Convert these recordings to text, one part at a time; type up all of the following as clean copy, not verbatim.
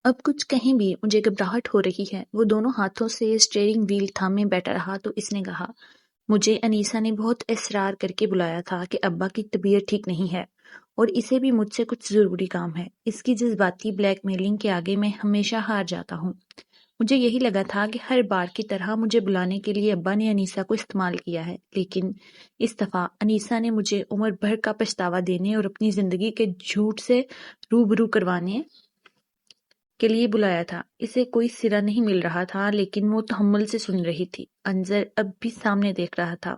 اب کچھ کہیں بھی مجھے گھبراہٹ ہو رہی ہے۔ وہ دونوں ہاتھوں سے اسٹیئرنگ وہیل تھامے بیٹھا رہا تو اس نے کہا، مجھے انیسا نے بہت اصرار کر کے بلایا تھا کہ ابا کی طبیعت ٹھیک نہیں ہے اور اسے بھی مجھ سے کچھ ضروری کام ہے۔ اس کی جذباتی بلیک میلنگ کے آگے میں ہمیشہ ہار جاتا ہوں۔ مجھے یہی لگا تھا کہ ہر بار کی طرح مجھے بلانے کے لیے ابا نے انیسا کو استعمال کیا ہے، لیکن اس دفعہ انیسا نے مجھے عمر بھر کا پچھتاوا دینے اور اپنی زندگی کے جھوٹ سے روبرو کروانے کے لیے بلایا تھا۔ اسے کوئی سرا نہیں مل رہا تھا لیکن وہ تحمل سے سن رہی تھی۔ انظر اب بھی سامنے دیکھ رہا تھا۔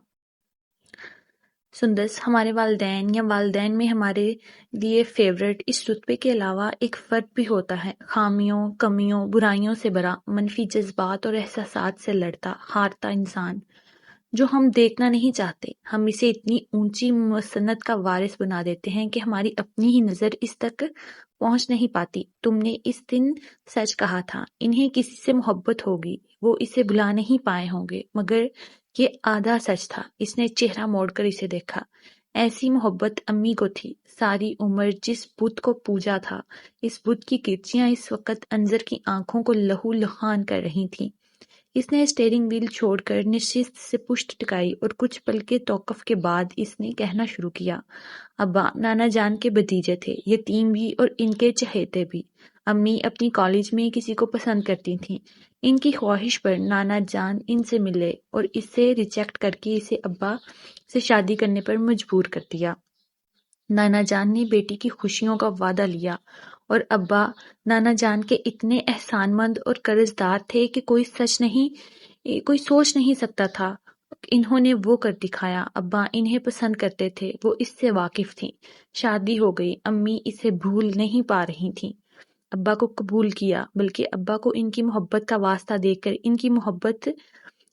سندس، ہمارے والدین یا والدین میں ہمارے لیے فیورٹ اس رتبے کے علاوہ ایک فرد بھی ہوتا ہے، خامیوں، کمیوں، برائیوں سے بھرا، منفی جذبات اور احساسات سے لڑتا، ہارتا انسان، جو ہم دیکھنا نہیں چاہتے۔ ہم اسے اتنی اونچی مسنت کا وارث بنا دیتے ہیں کہ ہماری اپنی ہی نظر اس تک پہنچ نہیں پاتی۔ تم نے اس دن سچ کہا تھا، انہیں کسی سے محبت ہوگی، وہ اسے بھلا نہیں پائے ہوں گے، مگر یہ آدھا سچ تھا۔ اس نے چہرہ موڑ کر اسے دیکھا۔ ایسی محبت امی کو تھی، ساری عمر جس بت کو پوجا تھا۔ اس بت کی کرچیاں اس وقت انظر کی آنکھوں کو لہو لہان کر رہی تھیں۔ اس نے اسٹیئرنگ وہیل چھوڑ کر نشست سے پشت ٹکائی اور کچھ پل کے توقف کے بعد اس نے کہنا شروع کیا، ابا نانا جان کے بھتیجے تھے، یتیم بھی اور ان کے چہیتے بھی۔ امی اپنی کالج میں کسی کو پسند کرتی تھیں۔ ان کی خواہش پر نانا جان ان سے ملے اور اسے ریجیکٹ کر کے اسے ابا سے شادی کرنے پر مجبور کر دیا۔ نانا جان نے بیٹی کی خوشیوں کا وعدہ لیا اور ابا نانا جان کے اتنے احسان مند اور قرض دار تھے کہ کوئی سوچ نہیں سکتا تھا۔ انہوں نے وہ کر دکھایا۔ ابا انہیں پسند کرتے تھے، وہ اس سے واقف تھیں۔ شادی ہو گئی، امی اسے بھول نہیں پا رہی تھیں۔ ابا کو قبول کیا، بلکہ ابا کو ان کی محبت کا واسطہ دے کر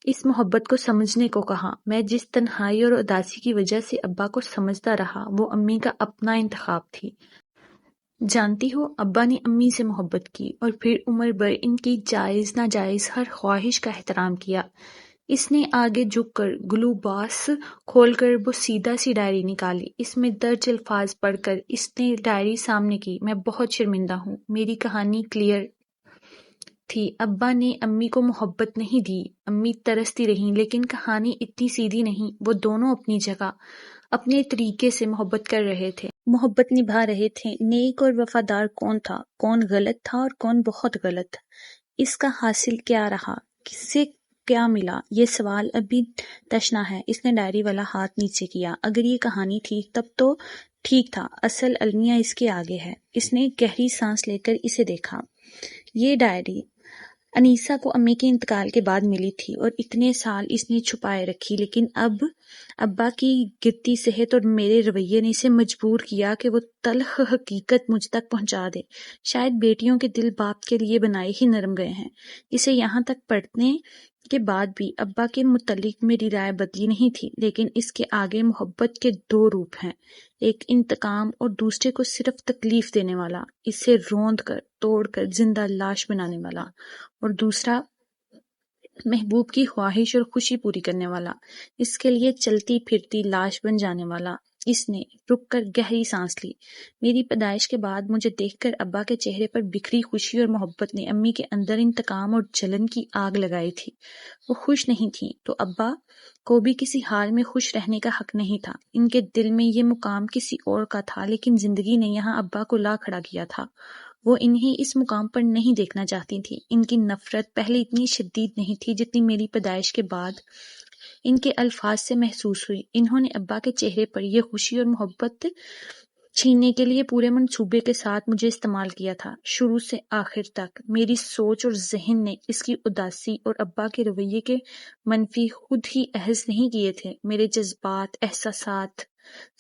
اس محبت کو سمجھنے کو کہا۔ میں جس تنہائی اور اداسی کی وجہ سے ابا کو سمجھتا رہا، وہ امی کا اپنا انتخاب تھی۔ جانتی ہو، ابا نے امی سے محبت کی اور پھر عمر بھر ان کی جائز ناجائز ہر خواہش کا احترام کیا۔ اس نے آگے جھک کر گلو باس کھول کر وہ سیدھا سی ڈائری نکالی۔ اس میں درج الفاظ پڑھ کر اس نے ڈائری سامنے کی۔ میں بہت شرمندہ ہوں، میری کہانی کلیئر تھی۔ ابا نے امی کو محبت نہیں دی، امی ترستی رہیں، لیکن کہانی اتنی سیدھی نہیں۔ وہ دونوں اپنی جگہ، اپنے طریقے سے محبت کر رہے تھے، محبت نبھا رہے تھے۔ نیک اور وفادار کون تھا، کون غلط تھا اور کون بہت غلط؟ اس کا حاصل کیا رہا، کس سے کیا ملا؟ یہ سوال ابھی تشنا ہے۔ اس نے ڈائری والا ہاتھ نیچے کیا۔ اگر یہ کہانی تھی تب تو ٹھیک تھا، اصل المیہ اس کے آگے ہے۔ اس نے گہری سانس لے کر اسے دیکھا۔ یہ ڈائری انیسا کو امی کے انتقال کے بعد ملی تھی اور اتنے سال اس نے چھپائے رکھی، لیکن اب ابا کی گرتی صحت اور میرے رویے نے اسے مجبور کیا کہ وہ تلخ حقیقت مجھ تک پہنچا دے۔ شاید بیٹیوں کے دل باپ کے لیے بنائے ہی نرم گئے ہیں۔ اسے یہاں تک پڑھنے کے بعد بھی ابا کے متعلق میری رائے بدلی نہیں تھی، لیکن اس کے آگے محبت کے دو روپ ہیں، ایک انتقام اور دوسرے کو صرف تکلیف دینے والا، اسے روند کر توڑ کر زندہ لاش بنانے والا، اور دوسرا محبوب کی خواہش اور خوشی پوری کرنے والا، اس کے لیے چلتی پھرتی لاش بن جانے والا۔ اس نے رک کر گہری سانس لی۔ میری پیدائش کے بعد مجھے دیکھ کر ابا کے چہرے پر بکھری خوشی اور محبت نے امی کے اندر انتقام اور جلن کی آگ لگائی تھی۔ وہ خوش نہیں تھیں تو ابا کو بھی کسی حال میں خوش رہنے کا حق نہیں تھا۔ ان کے دل میں یہ مقام کسی اور کا تھا، لیکن زندگی نے یہاں ابا کو لا کھڑا کیا تھا۔ وہ انہیں اس مقام پر نہیں دیکھنا چاہتی تھی۔ ان کی نفرت پہلے اتنی شدید نہیں تھی جتنی میری پیدائش کے بعد ان کے الفاظ سے محسوس ہوئی۔ انہوں نے ابا کے چہرے پر یہ خوشی اور محبت چھیننے کے لیے پورے منصوبے کے ساتھ مجھے استعمال کیا تھا، شروع سے آخر تک۔ میری سوچ اور ذہن نے اس کی اداسی اور ابا کے رویے کے منفی خود ہی احس نہیں کیے تھے۔ میرے جذبات، احساسات،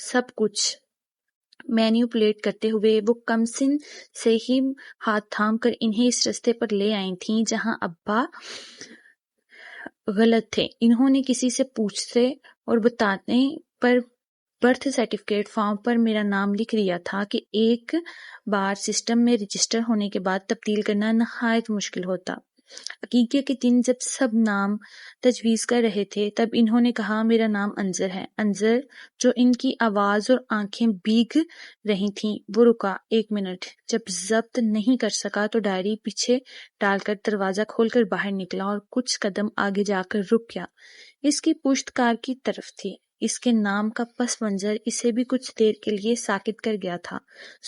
سب کچھ مینیپولیٹ کرتے ہوئے وہ کم سن سے ہی ہاتھ تھام کر انہیں اس رستے پر لے آئی تھیں جہاں ابا غلط تھے۔ انہوں نے کسی سے پوچھتے اور بتانے پر برتھ سرٹیفکیٹ فارم پر میرا نام لکھ دیا تھا کہ ایک بار سسٹم میں رجسٹر ہونے کے بعد تبدیل کرنا نہایت مشکل ہوتا۔ عقیقے کے دن جب سب نام تجویز کر رہے تھے تب انہوں نے کہا میرا نام انظر ہے۔ انظر جو ان کی آواز اور آنکھیں بھیگ رہی تھیں وہ رکا۔ ایک منٹ جب ضبط نہیں کر سکا تو ڈائری پیچھے ڈال کر دروازہ کھول کر باہر نکلا اور کچھ قدم آگے جا کر رک گیا۔ اس کی پشت کار کی طرف تھی۔ اس کے نام کا پس منظر اسے بھی کچھ دیر کے لیے ساکت کر گیا تھا۔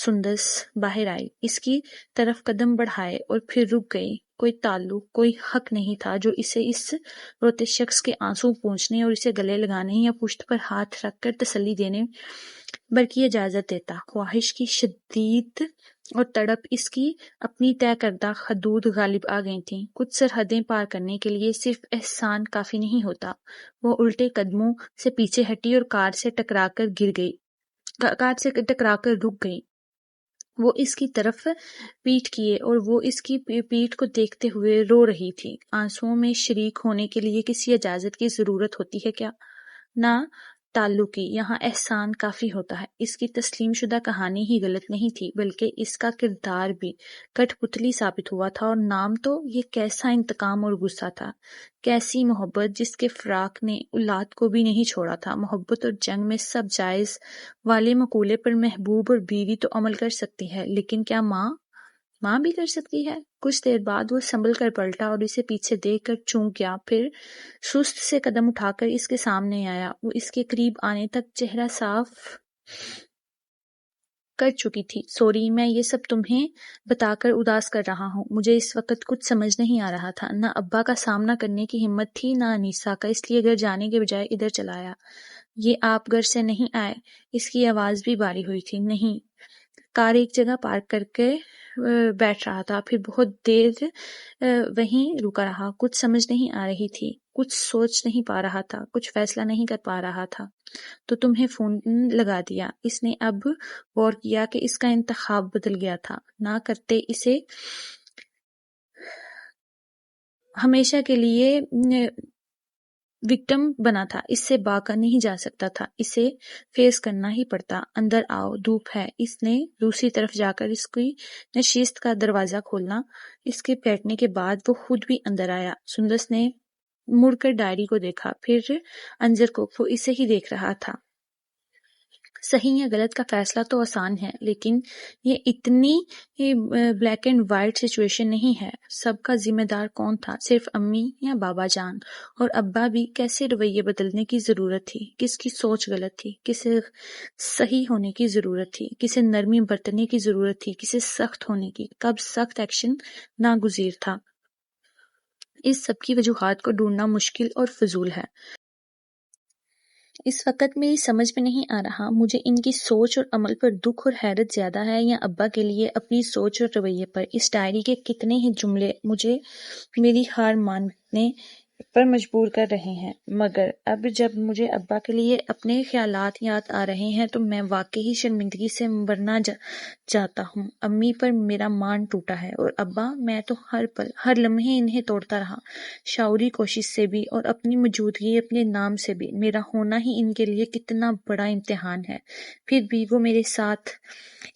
سندس باہر آئی، اس کی طرف قدم بڑھائے اور پھر رک گئی۔ کوئی تعلق، کوئی حق نہیں تھا جو اسے اس روتے شخص کے آنسو پونچھنے اور اسے گلے لگانے یا پشت پر ہاتھ رکھ کر تسلی دینے برکی اجازت دیتا۔ خواہش کی شدید اور تڑپ اس کی اپنی طے کردہ حدود غالب آ گئی تھیں۔ کچھ سرحدیں پار کرنے کے لیے صرف احسان کافی نہیں ہوتا۔ وہ الٹے قدموں سے پیچھے ہٹی اور کار سے ٹکرا کر رک گئی۔ وہ اس کی طرف پیٹھ کیے اور وہ اس کی پیٹھ کو دیکھتے ہوئے رو رہی تھی۔ آنسوؤں میں شریک ہونے کے لیے کسی اجازت کی ضرورت ہوتی ہے کیا؟ نہ تعلق کی، یہاں احسان کافی ہوتا ہے۔ اس کی تسلیم شدہ کہانی ہی غلط نہیں تھی بلکہ اس کا کردار بھی کٹھ پتلی ثابت ہوا تھا۔ اور نام تو یہ کیسا انتقام اور غصہ تھا، کیسی محبت جس کے فراق نے اولاد کو بھی نہیں چھوڑا تھا۔ محبت اور جنگ میں سب جائز والے مقولے پر محبوب اور بیوی تو عمل کر سکتی ہے، لیکن کیا ماں بھی کر سکتی ہے؟ کچھ دیر بعد وہ سنبھل کر پلٹا اور اسے پیچھے دیکھ کر چونک گیا، پھر سست سے قدم اٹھا کر اس کے سامنے آیا۔ وہ اس کے قریب آنے تک چہرہ صاف کر چکی تھی۔ سوری، میں یہ سب تمہیں بتا کر اداس کر رہا ہوں۔ مجھے اس وقت کچھ سمجھ نہیں آ رہا تھا۔ نہ ابا کا سامنا کرنے کی ہمت تھی نہ انیسہ کا، اس لیے گھر جانے کے بجائے ادھر چلا آیا۔ یہ آپ گھر سے نہیں آئے؟ اس کی آواز بھی باری ہوئی تھی۔ نہیں۔ کار ایک جگہ پارک کر کے بیٹھ رہا تھا، پھر بہت دیر وہیں رکا رہا۔ کچھ سمجھ نہیں آ رہی تھی، کچھ سوچ نہیں پا رہا تھا، کچھ فیصلہ نہیں کر پا رہا تھا۔ تو تمہیں فون لگا دیا۔ اس نے اب غور کیا کہ اس کا انتخاب بدل گیا تھا۔ نہ کرتے اسے ہمیشہ کے لیے وکٹم بنا تھا، اس سے باقا نہیں جا سکتا تھا، اسے فیس کرنا ہی پڑتا۔ اندر آؤ، دھوپ ہے۔ اس نے دوسری طرف جا کر اس کی نشست کا دروازہ کھولنا۔ اس کے بیٹھنے کے بعد وہ خود بھی اندر آیا۔ سندس نے مڑ کر ڈائری کو دیکھا، پھر انظر کو۔ وہ اسے ہی دیکھ رہا تھا۔ صحیح یا غلط کا فیصلہ تو آسان ہے، لیکن یہ اتنی بلیک اینڈ وائٹ سچویشن نہیں ہے۔ سب کا ذمہ دار کون تھا؟ صرف امی یا بابا جان؟ اور ابا بھی؟ کیسے رویے بدلنے کی ضرورت تھی؟ کس کی سوچ غلط تھی؟ کسے صحیح ہونے کی ضرورت تھی؟ کسے نرمی برتنے کی ضرورت تھی؟ کسے سخت ہونے کی؟ کب سخت ایکشن ناگزیر تھا؟ اس سب کی وجوہات کو ڈھونڈنا مشکل اور فضول ہے۔ اس وقت میری سمجھ میں نہیں آ رہا مجھے ان کی سوچ اور عمل پر دکھ اور حیرت زیادہ ہے یا ابا کے لیے اپنی سوچ اور رویے پر۔ اس ڈائری کے کتنے ہی جملے مجھے میری ہار ماننے پر مجبور کر رہے ہیں، مگر اب جب مجھے ابا کے لیے اپنے خیالات یاد آ رہے ہیں تو میں واقعی شرمندگی سے مرنا جاتا ہوں۔ امی پر میرا مان ٹوٹا ہے، اور ابا، میں تو ہر پل ہر لمحے انہیں توڑتا رہا، شعوری کوشش سے بھی اور اپنی موجودگی اپنے نام سے بھی۔ میرا ہونا ہی ان کے لیے کتنا بڑا امتحان ہے۔ پھر بھی وہ میرے ساتھ۔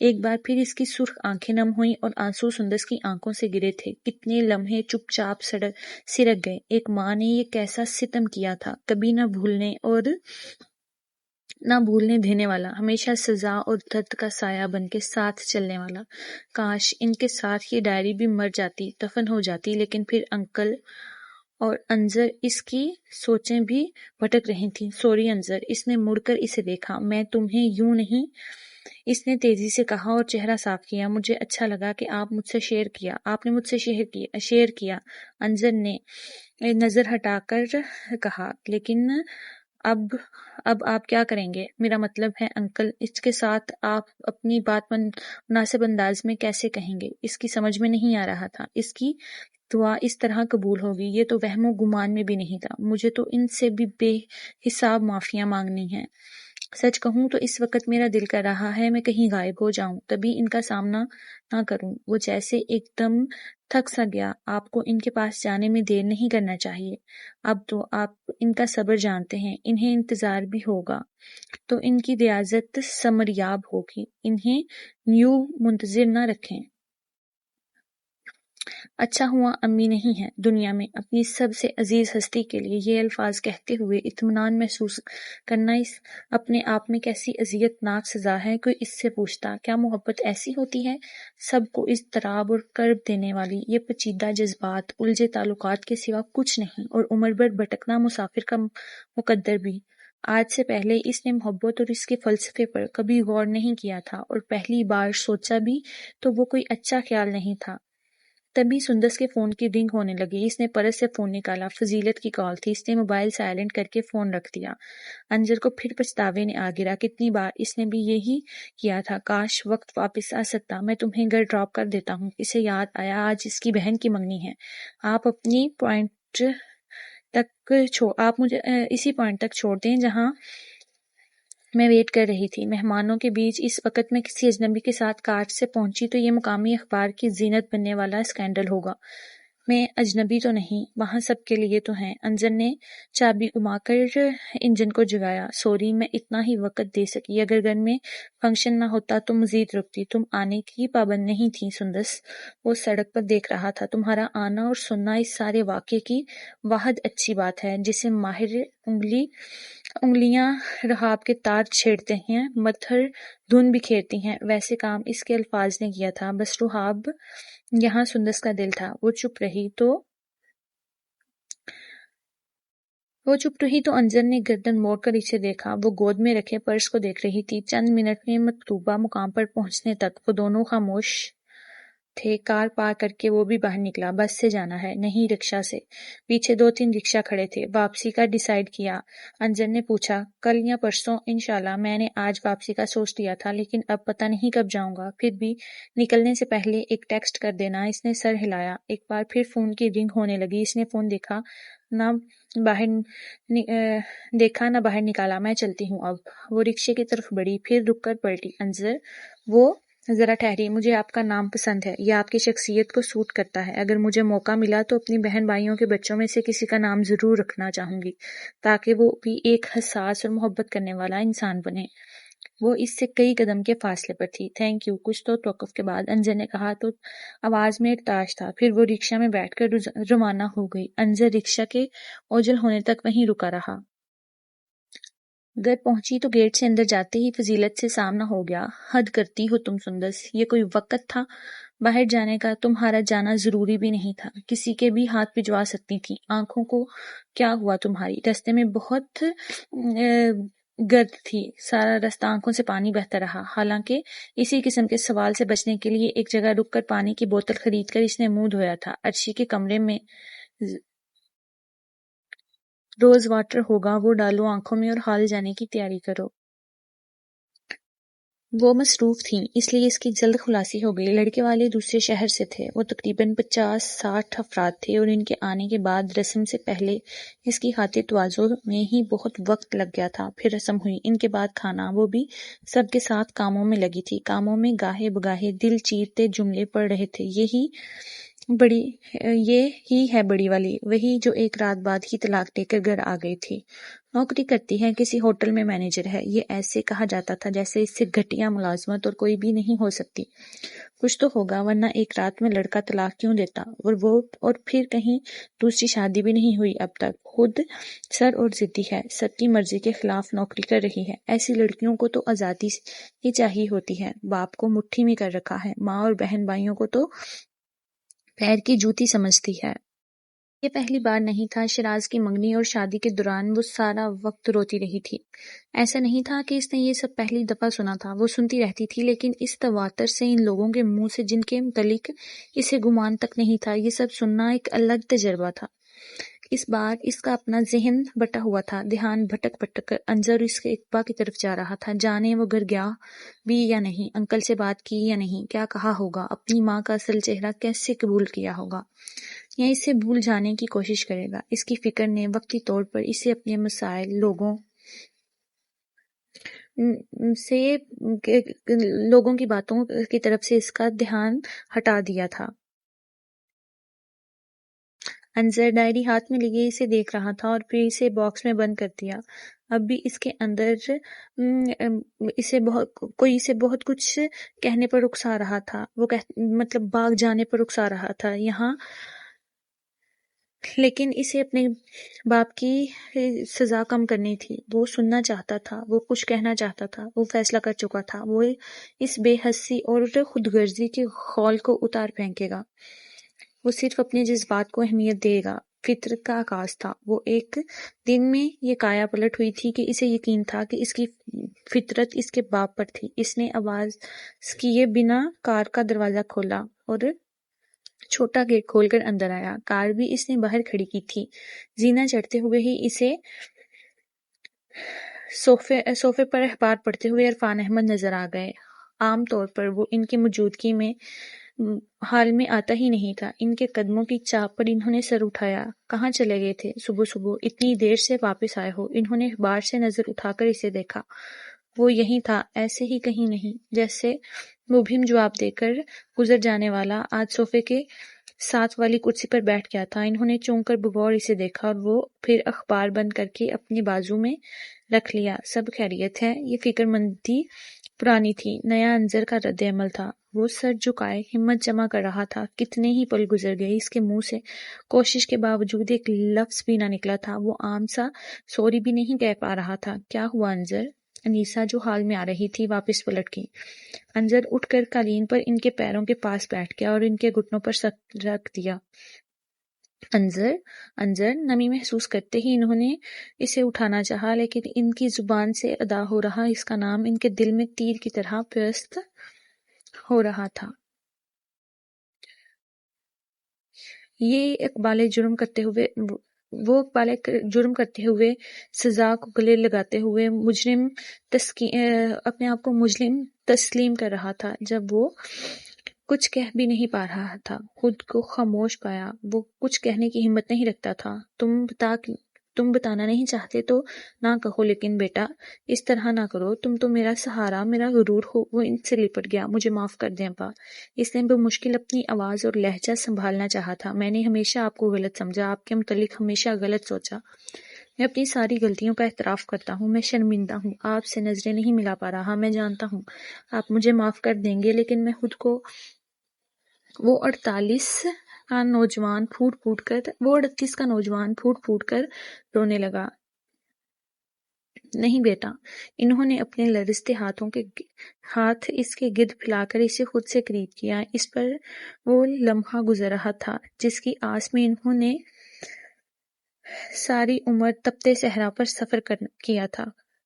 ایک بار پھر اس کی سرخ آنکھیں نم ہوئیں اور آنسو سندس کی آنکھوں سے گرے تھے۔ کتنے لمحے چپ چاپ سرک گئے۔ ایک ماں نے یہ کیسا ستم کیا تھا، کبھی نہ بھولنے دینے والا، ہمیشہ سزا اور درد کا سایہ بن کے ساتھ چلنے والا۔ کاش ان کے ساتھ یہ ڈائری بھی مر جاتی، دفن ہو جاتی۔ لیکن پھر انکل اور انظر، اس کی سوچیں بھی بھٹک رہی تھیں۔ سوری انظر، اس نے مڑ کر اسے دیکھا، میں تمہیں یوں نہیں، اس نے تیزی سے کہا اور چہرہ صاف کیا۔ مجھے اچھا لگا کہ آپ نے مجھ سے شیئر کیا، انظر نے نظر ہٹا کر کہا، لیکن اب آپ کیا کریں گے؟ میرا مطلب ہے انکل، اس کے ساتھ آپ اپنی بات مناسب انداز میں کیسے کہیں گے؟ اس کی سمجھ میں نہیں آ رہا تھا اس کی دعا اس طرح قبول ہوگی۔ یہ تو وہم و گمان میں بھی نہیں تھا۔ مجھے تو ان سے بھی بے حساب معافیاں مانگنی ہیں۔ سچ کہوں تو اس وقت میرا دل کر رہا ہے میں کہیں غائب ہو جاؤں، تبھی ان کا سامنا نہ کروں۔ وہ جیسے ایک دم تھک سا گیا۔ آپ کو ان کے پاس جانے میں دیر نہیں کرنا چاہیے۔ اب تو آپ ان کا صبر جانتے ہیں، انہیں انتظار بھی ہوگا تو ان کی ریاضت ثمریاب ہوگی۔ انہیں یوں منتظر نہ رکھیں۔ اچھا ہوا امی نہیں ہیں دنیا میں۔ اپنی سب سے عزیز ہستی کے لیے یہ الفاظ کہتے ہوئے اطمینان محسوس کرنا اپنے آپ میں کیسی اذیت ناک سزا ہے۔ کوئی اس سے پوچھتا کیا محبت ایسی ہوتی ہے؟ سب کو اضطراب اور کرب دینے والی یہ پیچیدہ جذبات الجھے تعلقات کے سوا کچھ نہیں، اور عمر بھر بھٹکنا مسافر کا مقدر بھی۔ آج سے پہلے اس نے محبت اور اس کے فلسفے پر کبھی غور نہیں کیا تھا، اور پہلی بار سوچا بھی تو وہ کوئی اچھا خیال نہیں تھا۔ تبھی سندس کے فون کی رنگ ہونے لگی۔ اس نے پرس سے فون نکالا، فضیلت کی کال تھی۔ اس نے موبائل سائلنٹ کر کے فون رکھ دیا۔ انجر کو پھر پچھتاوے نے آ گرا۔ کتنی بار اس نے بھی یہی کیا تھا، کاش وقت واپس آ سکتا، میں تمہیں گھر ڈراپ کر دیتا ہوں۔ اسے یاد آیا آج اس کی بہن کی منگنی ہے۔ آپ مجھے اسی پوائنٹ تک چھوڑ دیں جہاں میں ویٹ کر رہی تھی۔ مہمانوں کے بیچ اس وقت میں کسی اجنبی کے ساتھ کار سے پہنچی تو یہ مقامی اخبار کی زینت بننے والا اسکینڈل ہوگا۔ میں اجنبی تو نہیں، وہاں سب کے لیے تو ہیں۔ انجر نے چابی گھما کر انجن کو جگایا۔ سوری، میں اتنا ہی وقت دے سکی۔ اگر گھر میں فنکشن نہ ہوتا تو مزید رکتی۔ تم آنے کی پابند نہیں تھی سندس۔ وہ سڑک پر دیکھ رہا تھا۔ تمہارا آنا اور سننا اس سارے واقعے کی واحد اچھی بات ہے، جسے ماہر انگلیاں رحاب کے تار چھیڑتے ہیں، متھر دھن بکھیرتی ہیں، ویسے کام اس کے الفاظ نے کیا تھا۔ بس رحاب یہاں سندس کا دل تھا۔ وہ چپ رہی تو انجر نے گردن موڑ کر اسے دیکھا۔ وہ گود میں رکھے پرس کو دیکھ رہی تھی۔ چند منٹ میں مطلوبہ مقام پر پہنچنے تک وہ دونوں خاموش تھے۔ کار پارک کر کے وہ بھی باہر نکلا۔ بس سے جانا ہے؟ نہیں، رکشا سے۔ پیچھے 2-3 رکشا کھڑے تھے۔ واپسی کا ڈیسائیڈ کیا؟ انجر نے پوچھا۔ کل یا پرسوں انشاءاللہ۔ میں نے آج واپسی کا سوچ لیا تھا، لیکن اب پتہ نہیں کب جاؤں گا۔ پھر بھی نکلنے سے پہلے ایک ٹیکسٹ کر دینا۔ اس نے سر ہلایا۔ ایک بار پھر فون کی رنگ ہونے لگی۔ اس نے فون دیکھا نہ باہر نکالا۔ میں چلتی ہوں اب۔ وہ رکشے کی طرف بڑھی، پھر رک کر پلٹی۔ انجر، وہ ذرا ٹھہری، مجھے آپ کا نام پسند ہے، یہ آپ کی شخصیت کو سوٹ کرتا ہے۔ اگر مجھے موقع ملا تو اپنی بہن بھائیوں کے بچوں میں سے کسی کا نام ضرور رکھنا چاہوں گی، تاکہ وہ بھی ایک حساس اور محبت کرنے والا انسان بنے۔ وہ اس سے کئی قدم کے فاصلے پر تھی۔ تھینک یو، کچھ تو توقف کے بعد انجر نے کہا، تو آواز میں ایک تاش تھا۔ پھر وہ رکشا میں بیٹھ کر روانہ ہو گئی۔ انجر رکشا کے اوجل ہونے تک وہیں رکا رہا۔ گھر پہنچی تو گیٹ سے اندر جاتے ہی فضیلت سے سامنا ہو گیا۔ حد کرتی ہو تم سندس، یہ کوئی وقت تھا باہر جانے کا؟ تمہارا جانا ضروری بھی نہیں تھا، کسی کے بھی ہاتھ بھجوا سکتی تھی۔ آنکھوں کو کیا ہوا تمہاری؟ رستے میں بہت گرد تھی، سارا رستہ آنکھوں سے پانی بہتا رہا۔ حالانکہ اسی قسم کے سوال سے بچنے کے لیے ایک جگہ رک کر پانی کی بوتل خرید کر اس نے منہ دھویا تھا۔ عرشی کے کمرے میں روز واٹر ہوگا، وہ ڈالو آنکھوں میں اور ہال جانے کی تیاری کرو۔ وہ مصروف تھیں، اس لیے اس کی جلد خلاصی ہو گئی۔ لڑکے والے دوسرے شہر سے تھے۔ وہ تقریباً 50-60 افراد تھے، اور ان کے آنے کے بعد رسم سے پہلے اس کی خاطر تواضع میں ہی بہت وقت لگ گیا تھا۔ پھر رسم ہوئی، ان کے بعد کھانا۔ وہ بھی سب کے ساتھ کاموں میں لگی تھی۔ کاموں میں گاہے بگاہے دل چیرتے جملے پڑ رہے تھے۔ یہ ہی ہے بڑی والی، وہی جو ایک رات بعد ہی طلاق دے کر گھر آ گئی تھی۔ نوکری کرتی ہے، کسی ہوٹل میں مینیجر ہے۔ یہ ایسے کہا جاتا تھا جیسے اس سے گھٹیا ملازمت اور کوئی بھی نہیں ہو سکتی۔ کچھ تو ہوگا، ورنہ ایک رات میں لڑکا طلاق کیوں دیتا؟ اور پھر کہیں دوسری شادی بھی نہیں ہوئی اب تک۔ خود سر اور ضدی ہے، سب کی مرضی کے خلاف نوکری کر رہی ہے۔ ایسی لڑکیوں کو تو آزادی ہی چاہیے ہوتی ہے۔ باپ کو مٹھی میں کر رکھا ہے، ماں اور بہن بھائیوں کو تو پیر کی جوتی سمجھتی ہے۔ یہ پہلی بار نہیں تھا۔ شیراز کی منگنی اور شادی کے دوران وہ سارا وقت روتی رہی تھی۔ ایسا نہیں تھا کہ اس نے یہ سب پہلی دفعہ سنا تھا، وہ سنتی رہتی تھی، لیکن اس تواتر سے، ان لوگوں کے منہ سے جن کے متعلق اسے گمان تک نہیں تھا۔ یہ سب سننا ایک الگ تجربہ تھا۔ اس بار اس کا اپنا ذہن بٹا ہوا تھا۔ دھیان بھٹک بھٹک کر انجر اس کے اقبا کی طرف جا رہا تھا۔ جانے وہ گھر گیا بھی یا نہیں، انکل سے بات کی یا نہیں، کیا کہا ہوگا، اپنی ماں کا اصل چہرہ کیسے قبول کیا ہوگا، یا اسے بھول جانے کی کوشش کرے گا۔ اس کی فکر نے وقتی طور پر اسے اپنے مسائل، لوگوں کی باتوں کی طرف سے اس کا دھیان ہٹا دیا تھا۔ انظر ڈائری ہاتھ میں لیے اسے دیکھ رہا تھا اور پھر اسے باکس میں بند کر دیا۔ اب بھی اس کے اندر اسے بہت کچھ کہنے پر اکسا رہا تھا، وہ مطلب بھاگ جانے پر اکسا رہا تھا یہاں، لیکن اسے اپنے باپ کی سزا کم کرنی تھی۔ وہ سننا چاہتا تھا، وہ کچھ کہنا چاہتا تھا، وہ فیصلہ کر چکا تھا، وہ اس بے حسی اور خود غرضی کے خول کو اتار پھینکے گا۔ وہ صرف اپنے جذبات کو اہمیت دے گا۔ فطرت کا آغاز تھا۔ وہ ایک دن میں یہ کایا پلٹ ہوئی تھی کہ اسے یقین تھا کہ اس کی فطرت اس کے باپ پر تھی۔ اس نے آواز کیے بنا کار کا دروازہ کھولا اور چھوٹا گیٹ کھول کر اندر آیا۔ کار بھی اس نے باہر کھڑی کی تھی۔ زینہ چڑھتے ہوئے ہی اسے صوفے پر اخبار پڑھتے ہوئے عرفان احمد نظر آ گئے۔ عام طور پر وہ ان کی موجودگی میں حال میں آتا ہی نہیں تھا۔ ان کے قدموں کی چاپ پر انہوں نے سر اٹھایا۔ کہاں چلے گئے تھے صبح صبح؟ اتنی دیر سے واپس آئے ہو؟ انہوں نے اخبار سے نظر اٹھا کر اسے دیکھا۔ وہ یہیں تھا، ایسے ہی کہیں نہیں، جیسے مبہم جواب دے کر گزر جانے والا آج صوفے کے ساتھ والی کرسی پر بیٹھ گیا تھا۔ انہوں نے چونک کر بغور اسے دیکھا اور وہ پھر اخبار بند کر کے اپنی بازو میں رکھ لیا۔ سب خیریت ہے؟ یہ فکر مندی پرانی تھی، نیا انظر کا رد عمل تھا۔ وہ سر جھکائے ہمت جمع کر رہا تھا۔ کتنے ہی پل گزر گئے، اس کے منہ سے کوشش کے باوجود ایک لفظ بھی نہ نکلا تھا۔ وہ عام سا سوری بھی نہیں کہہ پا رہا تھا۔ کیا ہوا انظر؟ انیسا جو حال میں آ رہی تھی واپس پلٹ گئی۔ انظر اٹھ کر قالین پر ان کے پیروں کے پاس بیٹھ گیا اور ان کے گھٹنوں پر سر رکھ دیا۔ انظر نمی محسوس کرتے ہی انہوں نے اسے اٹھانا چاہا، لیکن ان کی زبان سے ادا ہو رہا اس کا نام ان کے دل میں تیر کی طرح پیوست ہو رہا تھا۔ اقبال جرم کرتے ہوئے سزا کو گلے لگاتے ہوئے اپنے آپ کو مجرم تسلیم کر رہا تھا جب وہ کچھ کہہ بھی نہیں پا رہا تھا، خود کو خاموش پایا۔ وہ کچھ کہنے کی ہمت نہیں رکھتا تھا۔ تم بتانا نہیں چاہتے تو نہ کہو، لیکن بیٹا اس طرح نہ کرو، تم تو میرا سہارا، میرا غرور ہو۔ وہ ان سے لپٹ گیا۔ مجھے معاف کر دیں ابا۔ اس نے بمشکل اپنی آواز اور لہجہ سنبھالنا چاہا تھا۔ میں نے ہمیشہ آپ کو غلط سمجھا، آپ کے متعلق ہمیشہ غلط سوچا۔ میں اپنی ساری غلطیوں کا اعتراف کرتا ہوں۔ میں شرمندہ ہوں، آپ سے نظریں نہیں ملا پا رہا۔ میں جانتا ہوں آپ مجھے معاف کر دیں گے، لیکن میں خود کو وہ 38 کا نوجوان پھوٹ پھوٹ کر رونے لگا۔ نہیں بیٹا، انہوں نے اپنے لرزتے ہاتھ اس کے گرد پھیلا کر اسے خود سے قریب کیا۔ اس پر وہ لمحہ گزر رہا تھا جس کی آس میں انہوں نے ساری عمر تپتے صحرا پر سفر کیا تھا،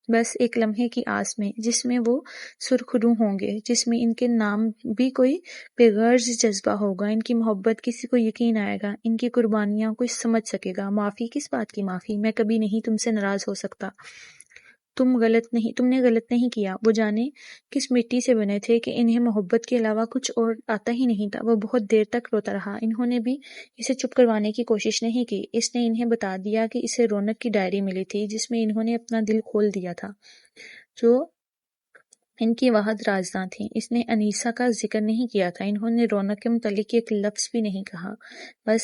بس ایک لمحے کی آس میں، جس میں وہ سرخ روح ہوں گے، جس میں ان کے نام بھی کوئی بے غرض جذبہ ہوگا، ان کی محبت کسی کو یقین آئے گا، ان کی قربانیاں کوئی سمجھ سکے گا۔ معافی؟ کس بات کی معافی؟ میں کبھی نہیں تم سے ناراض ہو سکتا۔ تم نے غلط نہیں کیا۔ وہ جانے کس مٹی سے بنے تھے کہ انہیں محبت کے علاوہ کچھ اور آتا ہی نہیں تھا۔ وہ بہت دیر تک روتا رہا۔ انہوں نے بھی اسے چپ کروانے کی کوشش نہیں کی۔ اس نے انہیں بتا دیا کہ اسے رونق کی ڈائری ملی تھی جس میں انہوں نے اپنا دل کھول دیا تھا، جو ان کی واحد رازداں تھی۔ اس نے انیسا کا ذکر نہیں کیا تھا۔ انہوں نے رونق کے متعلق ایک لفظ بھی نہیں کہا، بس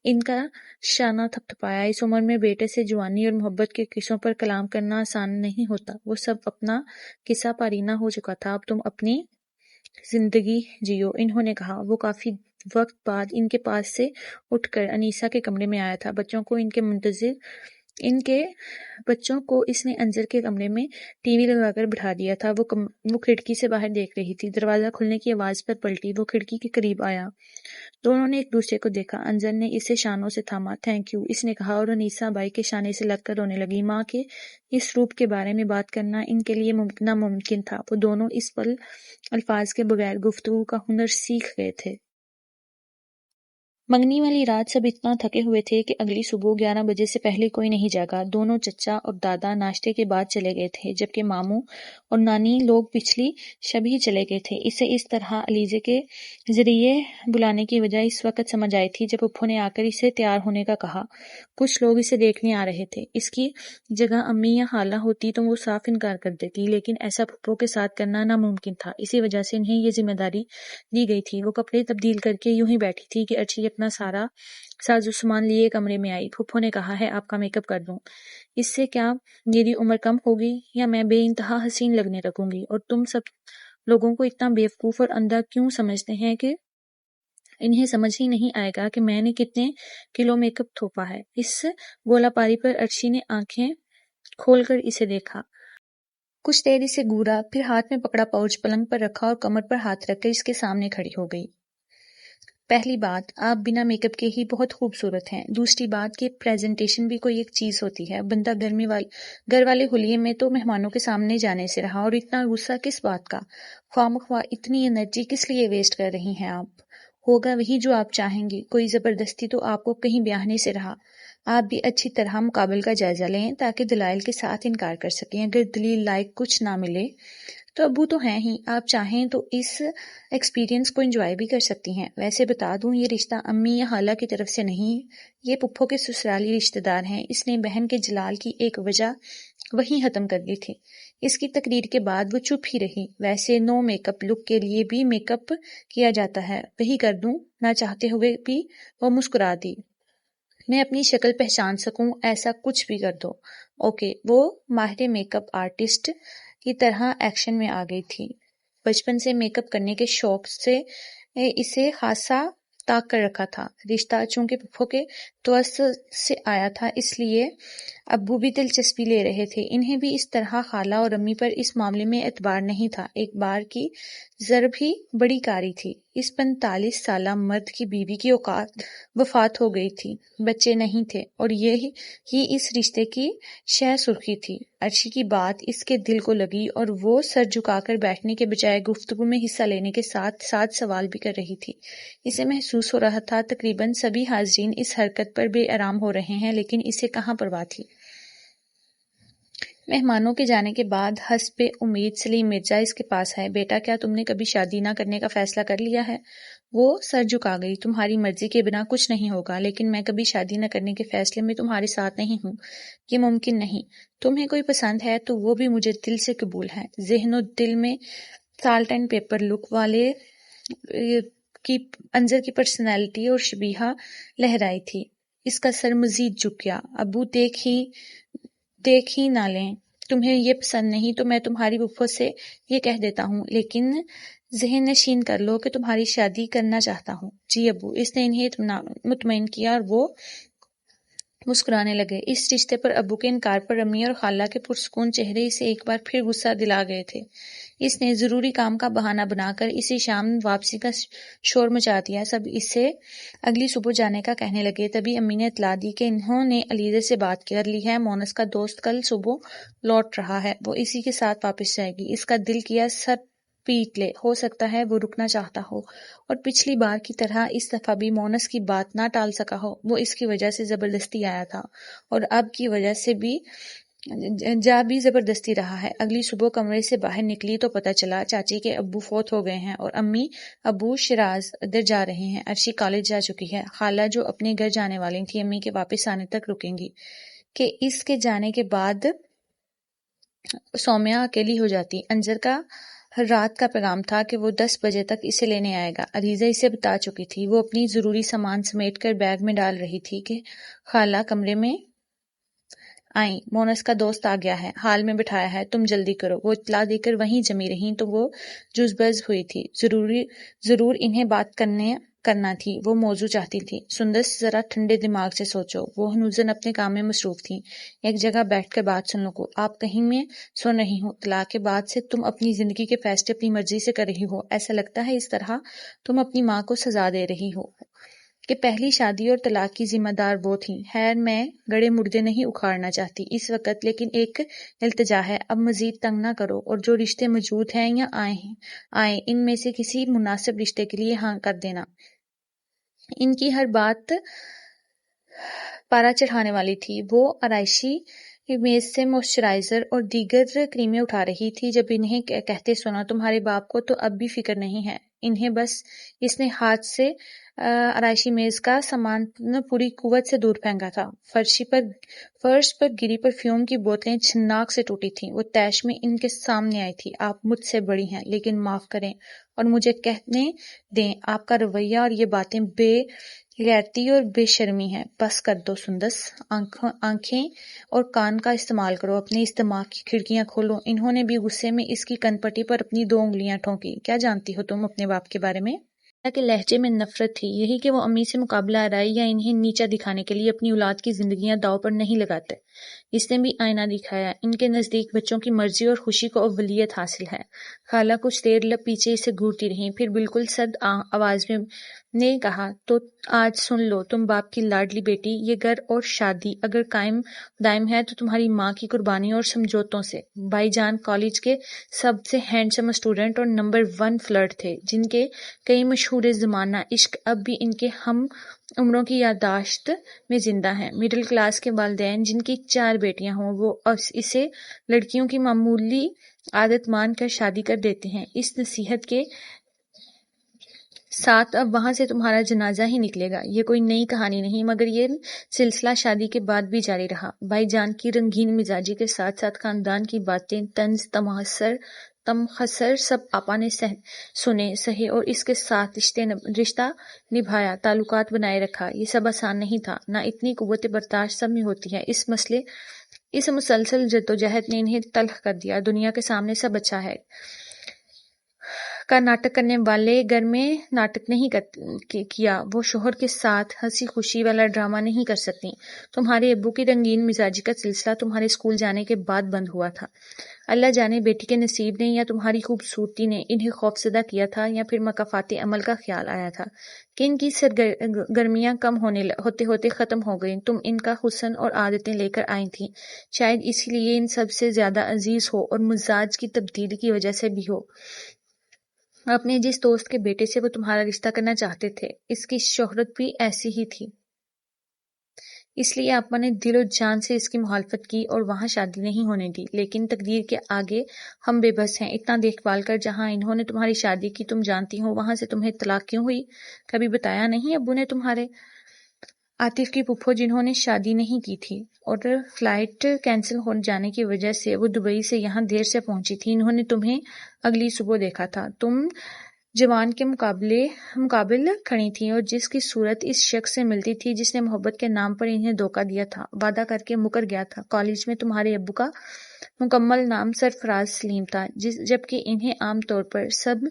ان کا شانہ تھپتھپایا۔ اس عمر میں بیٹے سے جوانی اور محبت کے قصوں پر کلام کرنا آسان نہیں ہوتا۔ وہ سب اپنا قصہ پارینہ ہو چکا تھا، اب تم اپنی زندگی جیو، انہوں نے کہا۔ وہ کافی وقت بعد ان کے پاس سے اٹھ کر انیسا کے کمرے میں آیا تھا۔ بچوں کو اس نے انظر کے کمرے میں ٹی وی لگا کر بٹھا دیا تھا۔ وہ کھڑکی سے باہر دیکھ رہی تھی۔ دروازہ کھلنے کی آواز پر پلٹی۔ وہ کھڑکی کے قریب آیا۔ دونوں نے ایک دوسرے کو دیکھا۔ انظر نے اسے شانوں سے تھاما۔ تھینک یو، اس نے کہا، اور انیسا بائی کے شانے سے لگ کر رونے لگی۔ ماں کے اس روپ کے بارے میں بات کرنا ان کے لیے ناممکن تھا۔ وہ دونوں اس پل الفاظ کے بغیر گفتگو کا ہنر سیکھ گئے تھے۔ منگنی والی رات سب اتنا تھکے ہوئے تھے کہ اگلی صبح 11 بجے سے پہلے کوئی نہیں جاگا۔ دونوں چچا اور دادا ناشتے کے بعد چلے گئے تھے، جبکہ ماموں اور نانی لوگ پچھلی شب ہی چلے گئے تھے۔ اسے اس طرح علیزے کے ذریعے بلانے کی وجہ اس وقت سمجھ آئی تھی جب پھپھو نے آ کر اسے تیار ہونے کا کہا۔ کچھ لوگ اسے دیکھنے آ رہے تھے۔ اس کی جگہ امی یا خالہ ہوتی تو وہ صاف انکار کر دیتی، لیکن ایسا پھپھو کے ساتھ کرنا ناممکن تھا۔ اسی وجہ سے انہیں یہ ذمہ داری دی گئی تھی۔ وہ کپڑے تبدیل کر کے یوں ہی بیٹھی تھی کہ ارچھی اپنا سارا ساز و سامان لیے کمرے میں آئی۔ پھپھو نے کہا ہے آپ کا میک اپ کر دوں، اس سے کیا میری عمر کم ہوگی یا میں بے انتہا حسین لگنے لگوں گی؟ اور تم سب لوگوں کو اتنا بیوقوف اور اندھا کیوں سمجھتے ہیں کہ انہیں سمجھ ہی نہیں آئے گا کہ میں نے کتنے کلو میک اپ تھوپا ہے۔ اس گولا پاری پر عرشی نے آنکھیں کھول کر اسے دیکھا، کچھ دیر اسے گورا، پھر ہاتھ میں پکڑا پاؤچ پلنگ پر رکھا اور کمر پر ہاتھ رکھ کر اس کے سامنے کھڑی ہو گئی۔ پہلی بات، آپ بنا میک اپ کے ہی بہت خوبصورت ہیں۔ دوسری بات کہ پریزنٹیشن بھی کوئی ایک چیز ہوتی ہے۔ بندہ گھر والے حلیے میں تو مہمانوں کے سامنے جانے سے رہا، اور اتنا غصہ کس بات کا؟ خواہ مخواہ اتنی انرجی کس لیے ویسٹ کر رہی ہیں آپ؟ ہوگا وہی جو آپ چاہیں گی، کوئی زبردستی تو آپ کو کہیں بیاہنے سے رہا۔ آپ بھی اچھی طرح مقابل کا جائزہ لیں تاکہ دلائل کے ساتھ انکار کر سکیں۔ اگر دلیل لائق کچھ نہ ملے تو ابو تو ہیں ہی، آپ چاہیں تو اس ایکسپیرینس کو انجوائے بھی کر سکتی ہیں۔ ویسے بتا دوں، یہ رشتہ امی یا خالہ کی طرف سے نہیں، یہ پپھو کے سسرالی رشتہ دار ہیں۔ اس نے بہن کے جلال کی ایک وجہ وہیں ختم کر دی تھی۔ اس کی تقریر کے بعد وہ چپ ہی رہی۔ ویسے نو میک اپ لک کے لیے بھی میک اپ کیا جاتا ہے، وہی کر دوں؟ نہ چاہتے ہوئے بھی وہ مسکرا دی۔ میں اپنی شکل پہچان سکوں ایسا کچھ بھی کر دو۔ اوکے۔ وہ ماہر میک اپ آرٹسٹ کی طرح ایکشن میں آ گئی تھی۔ بچپن سے میک اپ کرنے کے شوق سے اسے خاصا طاق کر رکھا تھا۔ رشتہ چونکہ پپھو کے توسط سے آیا تھا، اس لیے ابو بھی دلچسپی لے رہے تھے۔ انہیں بھی اس طرح خالہ اور امی پر اس معاملے میں اعتبار نہیں تھا۔ ایک بار کی ضرب ہی بڑی کاری تھی۔ اس 45 سالہ مرد کی بیوی کی وفات ہو گئی تھی، بچے نہیں تھے، اور یہی اس رشتے کی شہ سرخی تھی۔ عرشی کی بات اس کے دل کو لگی اور وہ سر جھکا کر بیٹھنے کے بجائے گفتگو میں حصہ لینے کے ساتھ ساتھ سوال بھی کر رہی تھی۔ اسے محسوس ہو رہا تھا تقریباً سبھی حاضرین اس حرکت پر بے آرام ہو رہے ہیں، لیکن اسے کہاں پرواہ تھی۔ مہمانوں کے جانے کے بعد حسب امید سلیم مرزا اس کے پاس آئے۔ بیٹا، کیا تم نے کبھی شادی نہ کرنے کا فیصلہ کر لیا ہے؟ وہ سر جھکا گئی۔ تمہاری مرضی کے بنا کچھ نہیں ہوگا، لیکن میں کبھی شادی نہ کرنے کے فیصلے میں تمہارے ساتھ نہیں ہوں، یہ ممکن نہیں۔ تمہیں کوئی پسند ہے تو وہ بھی مجھے دل سے قبول ہے۔ ذہن و دل میں سالٹ اینڈ پیپر لک والے کی انظر کی پرسنالٹی اور شبیہہ لہرائی تھی۔ اس کا سر مزید جھک گیا۔ ابو دیکھ ہی نہ لیں، تمہیں یہ پسند نہیں تو میں تمہاری پھپھو سے یہ کہہ دیتا ہوں، لیکن ذہن نشین کر لو کہ تمہاری شادی کرنا چاہتا ہوں۔ جی ابو۔ اس نے انہیں مطمئن کیا اور وہ مسکرانے لگے۔ اس رشتے پر ابو کے انکار پر امی اور خالہ کے پرسکون چہرے اسے ایک بار پھر غصہ دلا گئے تھے۔ اس نے ضروری کام کا بہانہ بنا کر اسی شام واپسی کا شور مچا دیا۔ سب اسے اگلی صبح جانے کا کہنے لگے۔ تبھی امی نے اطلاع دی کہ انہوں نے علیزے سے بات کر لی ہے، مونس کا دوست کل صبح لوٹ رہا ہے، وہ اسی کے ساتھ واپس جائے گی۔ اس کا دل کیا سر پیٹ لے، ہو سکتا ہے وہ رکنا چاہتا ہو، اور پچھلی بار کی طرح اس دفعہ بھی مونس کی بات نہ ٹال سکا ہو۔ وہ اس کی وجہ سے زبردستی آیا تھا اور اب کی وجہ سے بھی زبردستی رہا ہے۔ اگلی صبح کمرے سے باہر نکلی تو پتہ چلا چاچی کے ابو فوت ہو گئے ہیں اور امی ابو شیراز ادھر جا رہے ہیں۔ عرشی کالج جا چکی ہے۔ خالہ جو اپنے گھر جانے والی تھی، امی کے واپس آنے تک رکیں گی کہ اس کے جانے کے بعد سومیا اکیلی ہو جاتی۔ انظر کا رات کا پیغام تھا کہ وہ 10 بجے تک اسے لینے آئے گا۔ علیزہ اسے بتا چکی تھی۔ وہ اپنی ضروری سامان سمیٹ کر بیگ میں ڈال رہی تھی کہ خالہ کمرے میں آئیں۔ مونس کا دوست آ گیا ہے، ہال میں بٹھایا ہے، تم جلدی کرو۔ وہ اطلاع دے کر وہیں جمی رہیں تو وہ جزبز ہوئی تھی۔ ضرور انہیں بات کرنا تھی، وہ موضوع چاہتی تھی۔ سندس، ذرا ٹھنڈے دماغ سے سوچو۔ وہ ہنوزن اپنے کام میں مصروف تھیں۔ ایک جگہ بیٹھ کر بات سن لو۔ آپ کہیں میں سن رہی ہوں، طلاق کے بعد سے تم اپنی زندگی کے فیصلے اپنی مرضی سے کر رہی ہو۔ ایسا لگتا ہے اس طرح تم اپنی ماں کو سزا دے رہی ہو کہ پہلی شادی اور طلاق کی ذمہ دار وہ تھیں۔ خیر، میں گڑے مردے نہیں اکھاڑنا چاہتی اس وقت، لیکن ایک التجا ہے، اب مزید تنگ نہ کرو، اور جو رشتے موجود ہیں یا آئیں ان میں سے کسی مناسب رشتے کے لیے ہاں کر دینا۔ ان کی ہر بات پارا چڑھانے والی تھی۔ وہ آرائشی میز سے موئسچرائزر اور دیگر کریمیں اٹھا رہی تھی جب انہیں کہتے سنا، تمہارے باپ کو تو اب بھی فکر نہیں ہے انہیں بس۔ اس نے ہاتھ سے آرائشی میز کا سامان پوری قوت سے دور پھینکا تھا۔ فرش پر گری پرفیوم کی بوتلیں چھناک سے ٹوٹی تھیں۔ وہ طیش میں ان کے سامنے آئی تھی۔ آپ مجھ سے بڑی ہیں، لیکن معاف کریں اور مجھے کہنے دیں، آپ کا رویہ اور یہ باتیں بے غیرتی اور بے شرمی ہے۔ بس کر دو سندس، آنکھیں اور کان کا استعمال کرو، اپنے اس دماغ کی کھڑکیاں کھولو۔ انہوں نے بھی غصے میں اس کی کن پٹی پر اپنی 2 انگلیاں ٹھونکی۔ کیا جانتی ہو تم اپنے باپ کے بارے میں؟ کے لہجے میں نفرت تھی، یہی کہ وہ امی سے مقابلہ آرائی یا انہیں نیچا دکھانے کے لیے اپنی اولاد کی زندگیاں داؤ پر نہیں لگاتے۔ اس نے بھی آئینہ دکھایا، ان کے نزدیک بچوں کی مرضی اور خوشی کو اولیت حاصل ہے۔ خالہ کچھ دیر لب پیچھے اسے گھورتی رہیں، پھر بالکل سرد آواز میں نے کہا، تو آج سن لو تم باپ کی لاڈلی بیٹی، یہ گھر اور شادی اگر قائم دائم ہے تو تمہاری ماں کی قربانیوں اور سمجھوتوں سے۔ بھائی جان کالج کے سب سے ہینڈسم اسٹوڈنٹ اور نمبر 1 فلرٹ تھے، جن کے کئی مشہور زمانہ عشق اب بھی ان کے ہم عمروں کی یادداشت میں زندہ ہیں۔ مڈل کلاس کے والدین جن کی 4 بیٹیاں ہوں، وہ اسے لڑکیوں کی معمولی عادت مان کر شادی کر دیتے ہیں۔ اس نصیحت کے ساتھ اب وہاں سے تمہارا جنازہ ہی نکلے گا۔ یہ کوئی نئی کہانی نہیں، مگر یہ سلسلہ شادی کے بعد بھی جاری رہا۔ بھائی جان کی رنگین مزاجی کے ساتھ ساتھ خاندان کی باتیں، طنز تمخصر سب آپا نے سنے سہے اور اس کے ساتھ رشتہ نبھایا، تعلقات بنائے رکھا۔ یہ سب آسان نہیں تھا، نہ اتنی قوت برداشت سب میں ہوتی ہے۔ اس مسلسل جدوجہد نے انہیں تلخ کر دیا۔ دنیا کے سامنے سب اچھا ہے کا ناٹک کرنے والے گھر میں ناٹک نہیں کیا، وہ شوہر کے ساتھ ہنسی خوشی والا ڈرامہ نہیں کر سکتی۔ تمہارے ابو کی رنگین مزاجی کا سلسلہ تمہارے اسکول جانے کے بعد بند ہوا تھا۔ اللہ جانے بیٹی کے نصیب نے یا تمہاری خوبصورتی نے انہیں خوفزدہ کیا تھا، یا پھر مکافات عمل کا خیال آیا تھا کہ ان کی سرگرمیاں کم ہوتے ہوتے ختم ہو گئیں۔ تم ان کا حسن اور عادتیں لے کر آئی تھی، شاید اسی لیے ان سب سے زیادہ عزیز ہو، اور مزاج کی تبدیلی کی وجہ سے بھی ہو۔ اپنے جس دوست کے بیٹے سے وہ تمہارا رشتہ کرنا چاہتے تھے، اس کی شہرت بھی ایسی ہی تھی، اس لیے آپا نے دل و جان سے اس کی مخالفت کی اور وہاں شادی نہیں ہونے دی۔ لیکن تقدیر کے آگے ہم بے بس ہیں۔ اتنا دیکھ بھال کر جہاں انہوں نے تمہاری شادی کی تم جانتی ہو، وہاں سے تمہیں طلاق کیوں ہوئی؟ کبھی بتایا نہیں ابو نے تمہارے؟ عاطف کی پھپھو جنہوں نے شادی نہیں کی تھی اور فلائٹ کینسل ہو جانے کی وجہ سے وہ دبئی سے یہاں دیر سے پہنچی تھی، انہوں نے تمہیں اگلی صبح دیکھا تھا۔ تم جوان کے مقابل کھڑی تھیں اور جس کی صورت اس شخص سے ملتی تھی جس نے محبت کے نام پر انہیں دھوکہ دیا تھا، وعدہ کر کے مکر گیا تھا۔ کالج میں تمہارے ابو کا مکمل نام سرفراز سلیم تھا، جبکہ انہیں عام طور پر سب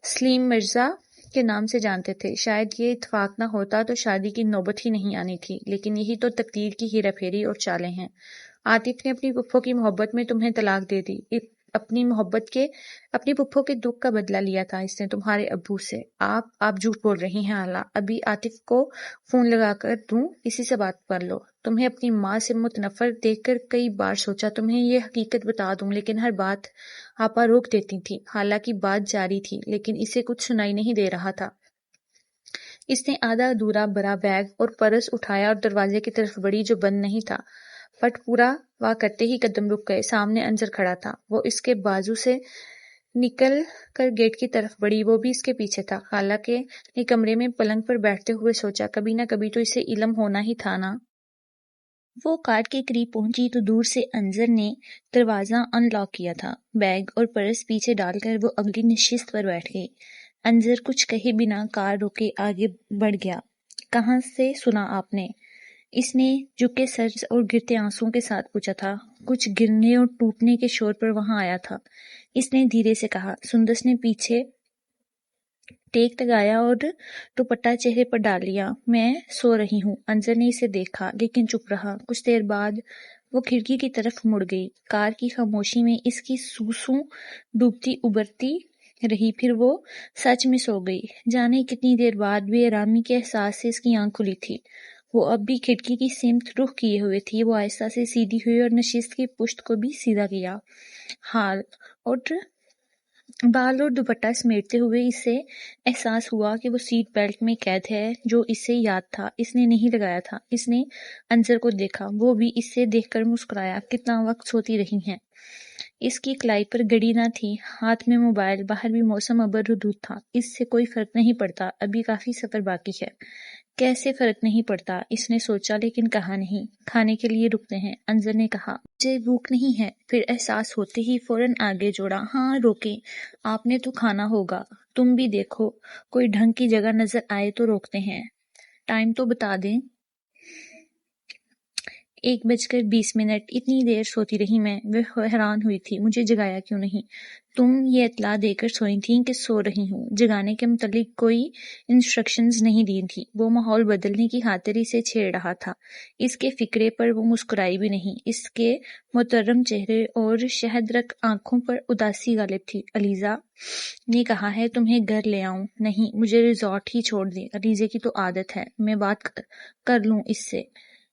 سلیم مرزا کے نام سے جانتے تھے۔ شاید یہ اتفاق نہ ہوتا تو شادی کی نوبت ہی نہیں آنی تھی، لیکن یہی تو تقدیر کی ہیرا پھیری اور چالیں ہیں۔ عاطف نے اپنی پھپھو کی محبت میں تمہیں طلاق دے دی، اپنی پھپھو کے دکھ کا بدلہ لیا تھا اس نے تمہارے ابو سے۔ آپ جھوٹ بول رہی ہیں خالہ، ابھی عاطف کو فون لگا کر دوں، اسی سے بات کر لو۔ تمہیں اپنی ماں سے متنفر دیکھ کر کئی بار سوچا تمہیں یہ حقیقت بتا دوں، لیکن ہر بات آپا روک دیتی تھی۔ خالہ کی بات جاری تھی، لیکن اسے کچھ سنائی نہیں دے رہا تھا۔ اس نے آدھا ادھورا بھرا بیگ اور پرس اٹھایا اور دروازے کی طرف بڑھی جو بند نہیں تھا۔ پٹ پورا وا کرتے ہی قدم رک گئے۔ سامنے انظر کھڑا تھا، وہ اس کے بازو سے نکل کر گیٹ کی طرف بڑھی، وہ بھی اس کے پیچھے تھا۔ خالہ نے کمرے میں پلنگ پر بیٹھتے ہوئے سوچا، کبھی نہ کبھی تو اسے علم ہونا ہی تھا نا۔ وہ کاٹ کے قریب پہنچی تو دور سے انظر نے دروازہ ان لاک کیا تھا۔ بیگ اور پرس پیچھے ڈال کر وہ اگلی نشست پر بیٹھ گئی۔ انظر کچھ کہے بنا کار روکے آگے بڑھ گیا۔ کہاں سے سنا آپ نے؟ اس نے جھکے سر اور گرتے آنسوؤں کے ساتھ پوچھا تھا۔ کچھ گرنے اور ٹوٹنے کے شور پر وہاں آیا تھا، اس نے دھیرے سے کہا۔ سندس نے پیچھے ٹیک لگایا اور دوپٹہ چہرے پر ڈال لیا۔ میں سو رہی ہوں۔ انظر نے اسے دیکھا لیکن چپ رہا۔ کچھ دیر بعد وہ کھڑکی کی طرف مڑ گئی۔ کار کی خاموشی میں اس کی سوسوں ڈوبتی ابھرتی رہی، پھر وہ سچ میں سو گئی۔ جانے کتنی دیر بعد بے آرامی کے احساس سے اس کی آنکھ کھلی تھی۔ وہ اب بھی کھڑکی کی سمت رخ کیے ہوئے تھی۔ وہ آہستہ سے سیدھی ہوئی اور نشست کی پشت کو بھی سیدھا کیا۔ بال اور دوپٹہ سمیٹتے ہوئے اسے احساس ہوا کہ وہ سیٹ بیلٹ میں قید ہے، جو اسے یاد تھا اس نے نہیں لگایا تھا۔ اس نے انظر کو دیکھا، وہ بھی اسے دیکھ کر مسکرایا۔ کتنا وقت سوتی رہی ہیں؟ اس کی کلائی پر گھڑی نہ تھی، ہاتھ میں موبائل، باہر بھی موسم ابر ردود تھا۔ اس سے کوئی فرق نہیں پڑتا، ابھی کافی سفر باقی ہے۔ کیسے فرق نہیں پڑتا؟ اس نے سوچا لیکن کہا نہیں۔ کھانے کے لیے رکتے ہیں، انظر نے کہا۔ مجھے بھوک نہیں ہے، پھر احساس ہوتے ہی فوراً آگے جوڑا۔ ہاں روکیں، آپ نے تو کھانا ہوگا، تم بھی دیکھو، کوئی ڈھنگ کی جگہ نظر آئے تو روکتے ہیں۔ ٹائم تو بتا دیں۔ 1:20۔ اتنی دیر سوتی رہی میں۔ وہ حیران ہوئی تھی، مجھے جگایا کیوں نہیں؟ تم یہ اطلاع دے کر سوئی تھیں کہ سو رہی ہوں۔ جگانے کے متعلق کوئی انسٹرکشنز نہیں دی تھی۔ وہ ماحول بدلنے کی خاطر اسے چھیڑ رہا تھا۔ اس کے فکرے پر وہ مسکرائی بھی نہیں۔ اس کے محترم چہرے اور شہدرک آنکھوں پر اداسی غالب تھی۔ علیزہ نے کہا ہے تمہیں گھر لے آؤں؟ نہیں، مجھے ریزورٹ ہی چھوڑ دیں۔ علیزہ کی تو عادت ہے، میں بات کر لوں اس سے۔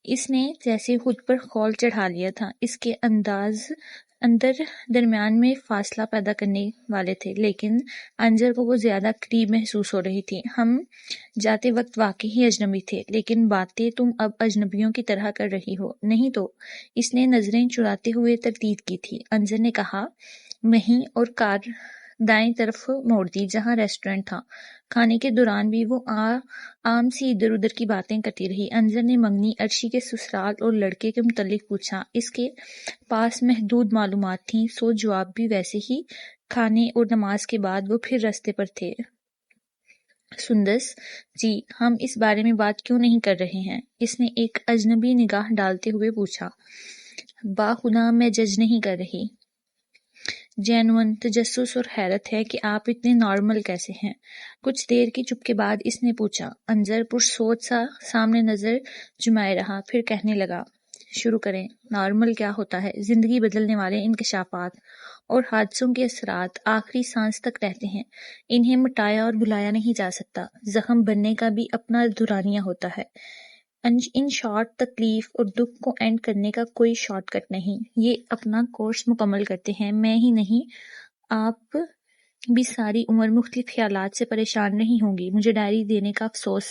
اس نے جیسے خود پر خول چڑھا لیا تھا۔ اس کے انداز درمیان میں فاصلہ پیدا کرنے والے تھے، لیکن انجر کو وہ زیادہ قریب محسوس ہو رہی تھی۔ ہم جاتے وقت واقعی اجنبی تھے، لیکن باتیں تم اب اجنبیوں کی طرح کر رہی ہو، نہیں تو؟ اس نے نظریں چراتے ہوئے تردید کی تھی۔ انجر نے کہا نہیں، اور کار دائیں طرف موڑ دی جہاں ریسٹورنٹ تھا۔ کھانے کے دوران بھی وہ عام سی ادھر ادھر کی باتیں کرتی رہی۔ انجر نے منگنی عرشی کے سسرال اور لڑکے کے متعلق پوچھا۔ اس کے پاس محدود معلومات تھیں، سو جواب بھی ویسے ہی۔ کھانے اور نماز کے بعد وہ پھر رستے پر تھے۔ سندس جی، ہم اس بارے میں بات کیوں نہیں کر رہے ہیں؟ اس نے ایک اجنبی نگاہ ڈالتے ہوئے پوچھا۔ باخدا میں جج نہیں کر رہی۔ جینون تجسس اور حیرت ہے کہ آپ اتنے نارمل کیسے ہیں۔ کچھ دیر کی چپ کے بعد اس نے پوچھا۔ انجر پرسوچ سا سامنے نظر جمائے رہا، پھر کہنے لگا شروع کریں۔ نارمل کیا ہوتا ہے؟ زندگی بدلنے والے انکشافات اور حادثوں کے اثرات آخری سانس تک رہتے ہیں، انہیں مٹایا اور بھلایا نہیں جا سکتا۔ زخم بننے کا بھی اپنا دورانیہ ہوتا ہے۔ ان شارٹ، تکلیف اور دکھ کو اینڈ کرنے کا کوئی شارٹ کٹ نہیں۔ یہ اپنا کورس مکمل کرتے ہیں، میں ہی نہیں، آپ بھی ساری عمر مختلف خیالات سے پریشان نہیں ہوں گی۔ مجھے ڈائری دینے کا افسوس،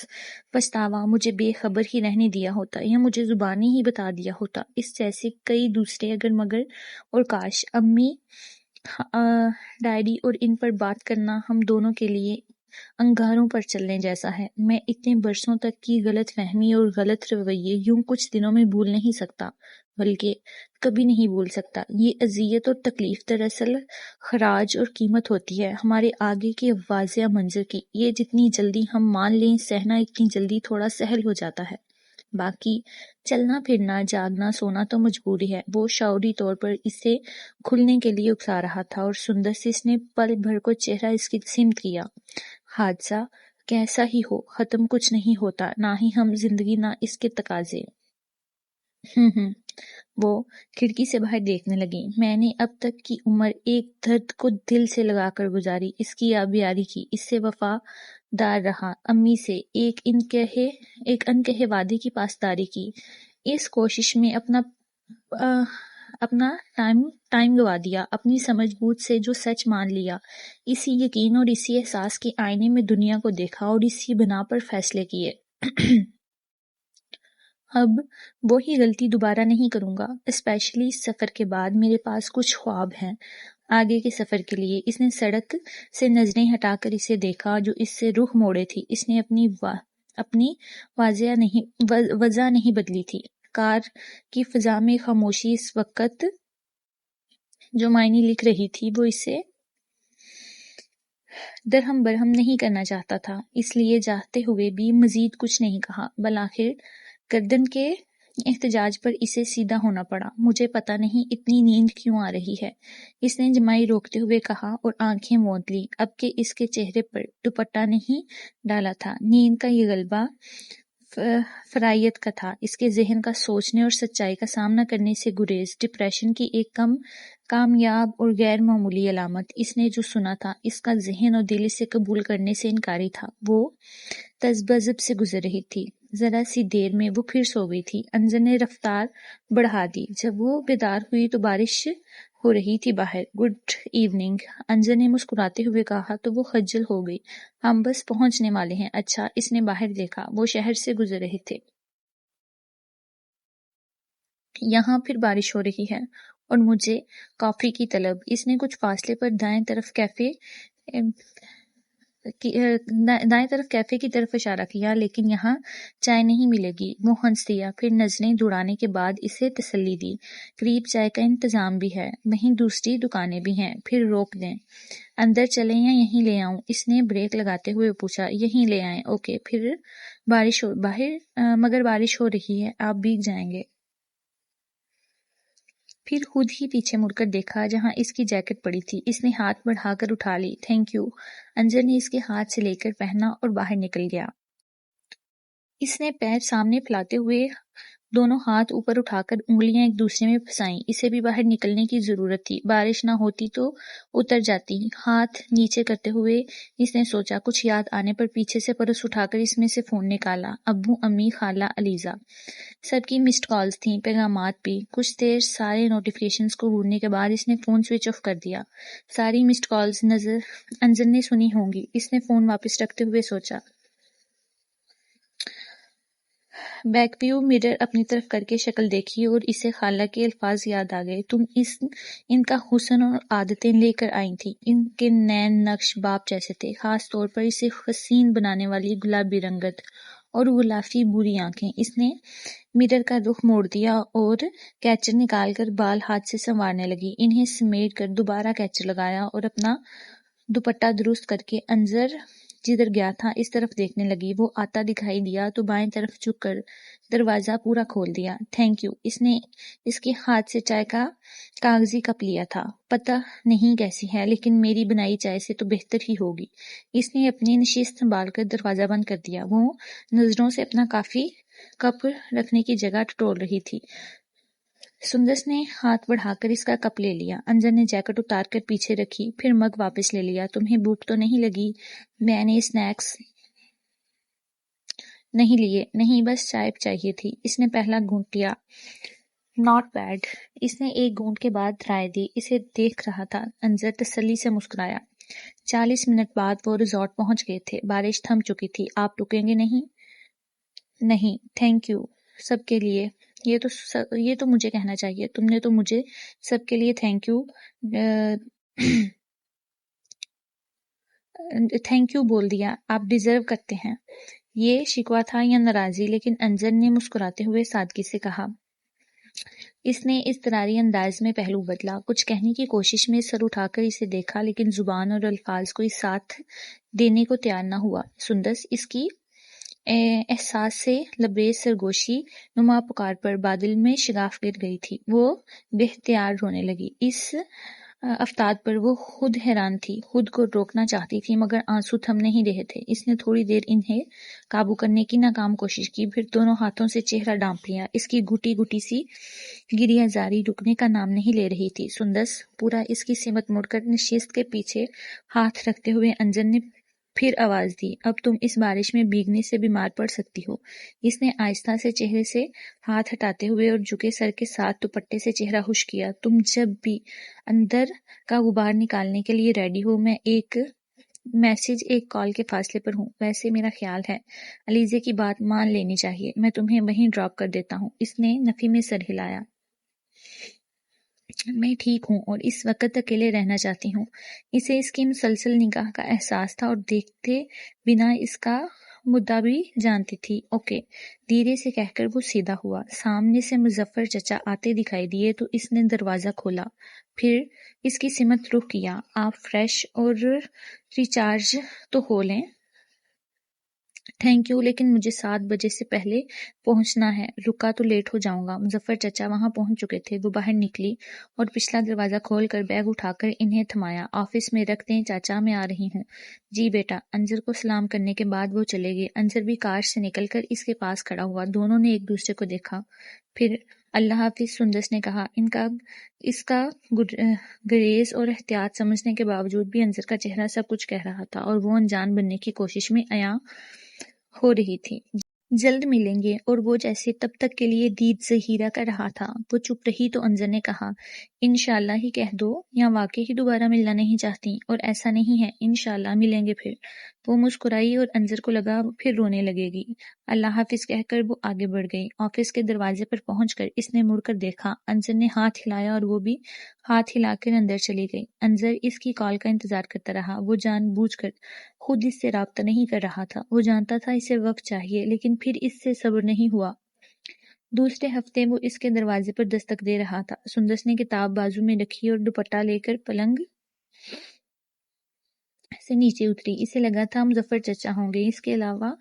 پچھتاوا، مجھے بے خبر ہی رہنے دیا ہوتا یا مجھے زبانی ہی بتا دیا ہوتا۔ اس جیسے کئی دوسرے اگر مگر اور کاش۔ امی، ڈائری اور ان پر بات کرنا ہم دونوں کے لیے انگاروں پر چلنے جیسا ہے۔ میں اتنے برسوں تک کی غلط فہمی اور غلط رویے یوں کچھ دنوں میں بھول نہیں سکتا، بلکہ کبھی نہیں بھول سکتا۔ یہ اذیت اور تکلیف دراصل خراج اور قیمت ہوتی ہے ہمارے آگے کے واضح منظر کی۔ یہ جتنی جلدی ہم مان لیں سہنا، اتنی جلدی تھوڑا سہل ہو جاتا ہے۔ باقی چلنا پھرنا، جاگنا سونا تو مجبوری ہے۔ وہ شعوری طور پر اسے کھلنے کے لیے اکسا رہا تھا، اور سندس نے پل بھر کو چہرہ اس کی سمت کیا۔ حادثہ کیسا ہی ہو، ختم کچھ نہیں ہوتا، نہ ہی ہم زندگی، نہ اس کے تقاضے۔ وہ کھڑکی سے باہر دیکھنے لگی۔ میں نے اب تک کی عمر ایک درد کو دل سے لگا کر گزاری، اس کی آبیاری کی، اس سے وفادار رہا، امی سے ایک انکہے وعدے کی پاسداری کی، اس کوشش میں اپنا ٹائم گوا دیا، اپنی سمجھ بوجھ سے جو سچ مان لیا، اسی یقین اور اسی احساس کے آئینے میں دنیا کو دیکھا اور اسی بنا پر فیصلے کیے۔ اب وہی غلطی دوبارہ نہیں کروں گا، اسپیشلی اس سفر کے بعد۔ میرے پاس کچھ خواب ہیں آگے کے سفر کے لیے۔ اس نے سڑک سے نظریں ہٹا کر اسے دیکھا جو اس سے رخ موڑے تھی۔ اس نے اپنی وجہ نہیں بدلی تھی۔ کار کی فضا میں خاموشی اس وقت جو معنی لکھ رہی تھی، وہ اسے درہم برہم نہیں کرنا چاہتا تھا، اس لیے جاتے ہوئے بھی مزید کچھ نہیں کہا۔ بالآخر گردن کے احتجاج پر اسے سیدھا ہونا پڑا۔ مجھے پتہ نہیں اتنی نیند کیوں آ رہی ہے، اس نے جمائی روکتے ہوئے کہا اور آنکھیں موند لیں۔ اب کہ اس کے چہرے پر دوپٹہ نہیں ڈالا تھا، نیند کا یہ غلبہ فرائیت کا تھا، اس کے ذہن کا سوچنے اور سچائی کا سامنا کرنے سے گریز، ڈپریشن کی ایک کم کامیاب اور غیر معمولی علامت۔ اس نے جو سنا تھا، اس کا ذہن اور دل اسے قبول کرنے سے انکاری تھا۔ وہ تذبذب سے گزر رہی تھی۔ ذرا سی دیر میں وہ پھر سو گئی تھی۔ انجر نے رفتار بڑھا دی۔ جب وہ بیدار ہوئی تو بارش ہو رہی تھی باہر۔ گڈ ایوننگ، انجر نے مسکراتے ہوئے کہا تو وہ خجل ہو گئی۔ ہم بس پہنچنے والے ہیں۔ اچھا، اس نے باہر دیکھا، وہ شہر سے گزر رہے تھے۔ یہاں پھر بارش ہو رہی ہے اور مجھے کافی کی طلب۔ اس نے کچھ فاصلے پر دائیں طرف کیفے دائیں طرف کیفے کی طرف اشارہ کیا، لیکن یہاں چائے نہیں ملے گی۔ وہ ہنس دیا، پھر نظریں دوڑانے کے بعد اسے تسلی دی۔ قریب چائے کا انتظام بھی ہے، وہیں دوسری دکانیں بھی ہیں، پھر روک دیں۔ اندر چلیں یا یہیں لے آؤں؟ اس نے بریک لگاتے ہوئے پوچھا۔ یہیں لے آئیں۔ اوکے۔ پھر مگر بارش ہو رہی ہے، آپ بھیگ جائیں گے۔ پھر خود ہی پیچھے مڑ کر دیکھا جہاں اس کی جیکٹ پڑی تھی۔ اس نے ہاتھ بڑھا کر اٹھا لی۔ Thank you. انجر نے اس کے ہاتھ سے لے کر پہنا اور باہر نکل گیا۔ اس نے پیر سامنے پھیلاتے ہوئے دونوں ہاتھ اوپر اٹھا کر انگلیاں ایک دوسرے میں پھنسائیں۔ اسے بھی باہر نکلنے کی ضرورت تھی، بارش نہ ہوتی تو اتر جاتی۔ ہاتھ نیچے کرتے ہوئے اس نے سوچا۔ کچھ یاد آنے پر پیچھے سے پرس اٹھا کر اس میں سے فون نکالا۔ ابو، امی، خالہ، علیزہ، سب کی مسڈ کالز تھیں، پیغامات بھی۔ کچھ دیر سارے نوٹیفیکیشنز کو ڈھونڈنے کے بعد اس نے فون سوئچ آف کر دیا۔ ساری مسڈ کالز انجر نے سنی ہوں گی۔ اس نے فون واپس رکھتے ہوئے سوچا۔ بیک ویو مرر اپنی طرف کر کے شکل دیکھی اور اسے خالہ کے الفاظ یاد آ گئے۔ تم ان کا حسن اور عادتیں لے کر آئی تھی۔ ان کے نین نقش باپ جیسے تھے، خاص طور پر اسے حسین بنانے والی گلابی رنگت اور غلافی بری آنکھیں۔ اس نے مرر کا رخ موڑ دیا اور کیچر نکال کر بال ہاتھ سے سنوارنے لگی۔ انہیں سمیٹ کر دوبارہ کیچر لگایا اور اپنا دوپٹہ درست کر کے انجر جدھر گیا تھا اس طرف دیکھنے لگی۔ وہ آتا دکھائی دیا تو بائیں طرف جھک کر دروازہ پورا کھول دیا۔ Thank you. اس نے اس کے ہاتھ سے چائے کا کاغذی کپ لیا تھا۔ پتہ نہیں کیسی ہے، لیکن میری بنائی چائے سے تو بہتر ہی ہوگی۔ اس نے اپنی نشست سنبھال کر دروازہ بند کر دیا۔ وہ نظروں سے اپنا کافی کپ رکھنے کی جگہ ٹٹول رہی تھی۔ سندس نے ہاتھ بڑھا کر اس کا کپ لے لیا۔ انجر نے جیکٹ اتار کر پیچھے رکھی، پھر مگ واپس لے لیا۔ تمہیں بھوک تو نہیں لگی؟ میں نے اسنیکس نہیں لیے۔ نہیں، بس چائے چاہیے تھی۔ اس نے پہلا گھونٹ لیا۔ Not bad. اس نے ایک گھونٹ کے بعد رائے دی۔ اسے دیکھ رہا تھا۔ انجر تسلی سے مسکرایا۔ 40 منٹ بعد وہ ریزورٹ پہنچ گئے تھے۔ بارش تھم چکی تھی۔ آپ رکیں گے نہیں؟ نہیں، تھینک یو سب کے لیے۔ یہ تو مجھے کہنا چاہیے۔ تم نے تو مجھے سب کے لیے تھینک یو بول دیا۔ آپ ڈیزرو کرتے ہیں۔ یہ شکوہ تھا یا ناراضی؟ لیکن انجر نے مسکراتے ہوئے سادگی سے کہا۔ اس نے اضطراری انداز میں پہلو بدلا، کچھ کہنے کی کوشش میں سر اٹھا کر اسے دیکھا، لیکن زبان اور الفاظ کوئی ساتھ دینے کو تیار نہ ہوا۔ سندس اس کی احساس سے لبریز سرگوشی نما پکار پر بادل میں شگاف گر گئی تھی۔ وہ بے اختیار رونے لگی۔ اس افتاد پر وہ خود حیران تھی، خود کو روکنا چاہتی تھی مگر آنسو تھم نہیں رہے تھے۔ اس نے تھوڑی دیر انہیں قابو کرنے کی ناکام کوشش کی، پھر دونوں ہاتھوں سے چہرہ ڈھانپ لیا۔ اس کی گھٹی گھٹی سی گریہ زاری رکنے کا نام نہیں لے رہی تھی۔ سندس پورا اس کی سمت مڑ کر نشست کے پیچھے ہاتھ رکھتے ہوئے انجر نے پھر آواز دی۔ اب تم اس بارش میں بھیگنے سے بیمار پڑ سکتی ہو۔ اس نے آہستہ سے چہرے سے ہاتھ ہٹاتے ہوئے اور جھکے سر کے ساتھ دوپٹے سے چہرہ خشک کیا۔ تم جب بھی اندر کا غبار نکالنے کے لیے ریڈی ہو، میں ایک میسج ایک کال کے فاصلے پر ہوں۔ ویسے میرا خیال ہے علیزے کی بات مان لینی چاہیے۔ میں تمہیں وہیں ڈراپ کر دیتا ہوں۔ اس نے نفی میں سر ہلایا۔ میں ٹھیک ہوں اور اس وقت اکیلے رہنا چاہتی ہوں۔ اسے اس کی مسلسل نگاہ کا احساس تھا اور دیکھتے بنا اس کا مدعا بھی جانتی تھی۔ اوکے، دھیرے سے کہہ کر وہ سیدھا ہوا۔ سامنے سے مظفر چچا آتے دکھائی دیے تو اس نے دروازہ کھولا، پھر اس کی سمت رخ کیا۔ آپ فریش اور ریچارج تو ہو لیں۔ تھینک یو، لیکن مجھے 7 بجے سے پہلے پہنچنا ہے، رکا تو لیٹ ہو جاؤں گا۔ مظفر چچا وہاں پہنچ چکے تھے۔ وہ باہر نکلی اور پچھلا دروازہ کھول کر بیگ اٹھا کر انہیں تھمایا۔ آفس میں رکھ دیں چاچا، میں آ رہی ہوں۔ جی بیٹا۔ انجر کو سلام کرنے کے بعد وہ چلے گئے۔ انجر بھی کار سے نکل کر اس کے پاس کھڑا ہوا۔ دونوں نے ایک دوسرے کو دیکھا، پھر اللہ حافظ سندس نے کہا۔ اس کا گریز اور احتیاط سمجھنے کے باوجود بھی انجر کا چہرہ سب کچھ کہہ رہا تھا اور وہ انجان بننے کی کوشش میں عیاں ہو رہی تھی۔ جلد ملیں گے۔ اور وہ جیسے تب تک کے لیے دید ظہیرہ کر رہا تھا۔ وہ چپ رہی تو انجر نے کہا، انشاءاللہ ہی کہہ دو، یا واقعی ہی دوبارہ ملنا نہیں چاہتی؟ اور ایسا نہیں ہے، انشاءاللہ ملیں گے پھر۔ وہ مسکرائی اور انجر کو لگا پھر رونے لگے گی۔ اللہ حافظ کہہ کر وہ آگے بڑھ گئی۔ آفس کے دروازے پر پہنچ کر اس نے مڑ کر دیکھا۔ انجر نے ہاتھ ہلایا اور وہ بھی ہاتھ ہلا کر اندر چلی گئی۔ انجر اس کی کال کا انتظار کرتا رہا۔ وہ جان بوجھ کر خود اس سے رابطہ نہیں کر رہا تھا۔ وہ جانتا تھا اسے وقت چاہیے، لیکن پھر اس سے صبر نہیں ہوا۔ دوسرے ہفتے وہ اس کے دروازے پر دستک دے رہا تھا۔ سندس نے کتاب بازو میں رکھی اور دوپٹہ لے کر پلنگ سے نیچے اتری۔ اسے لگا تھا مظفر چچا ہوں گے۔ اس کے علاوہ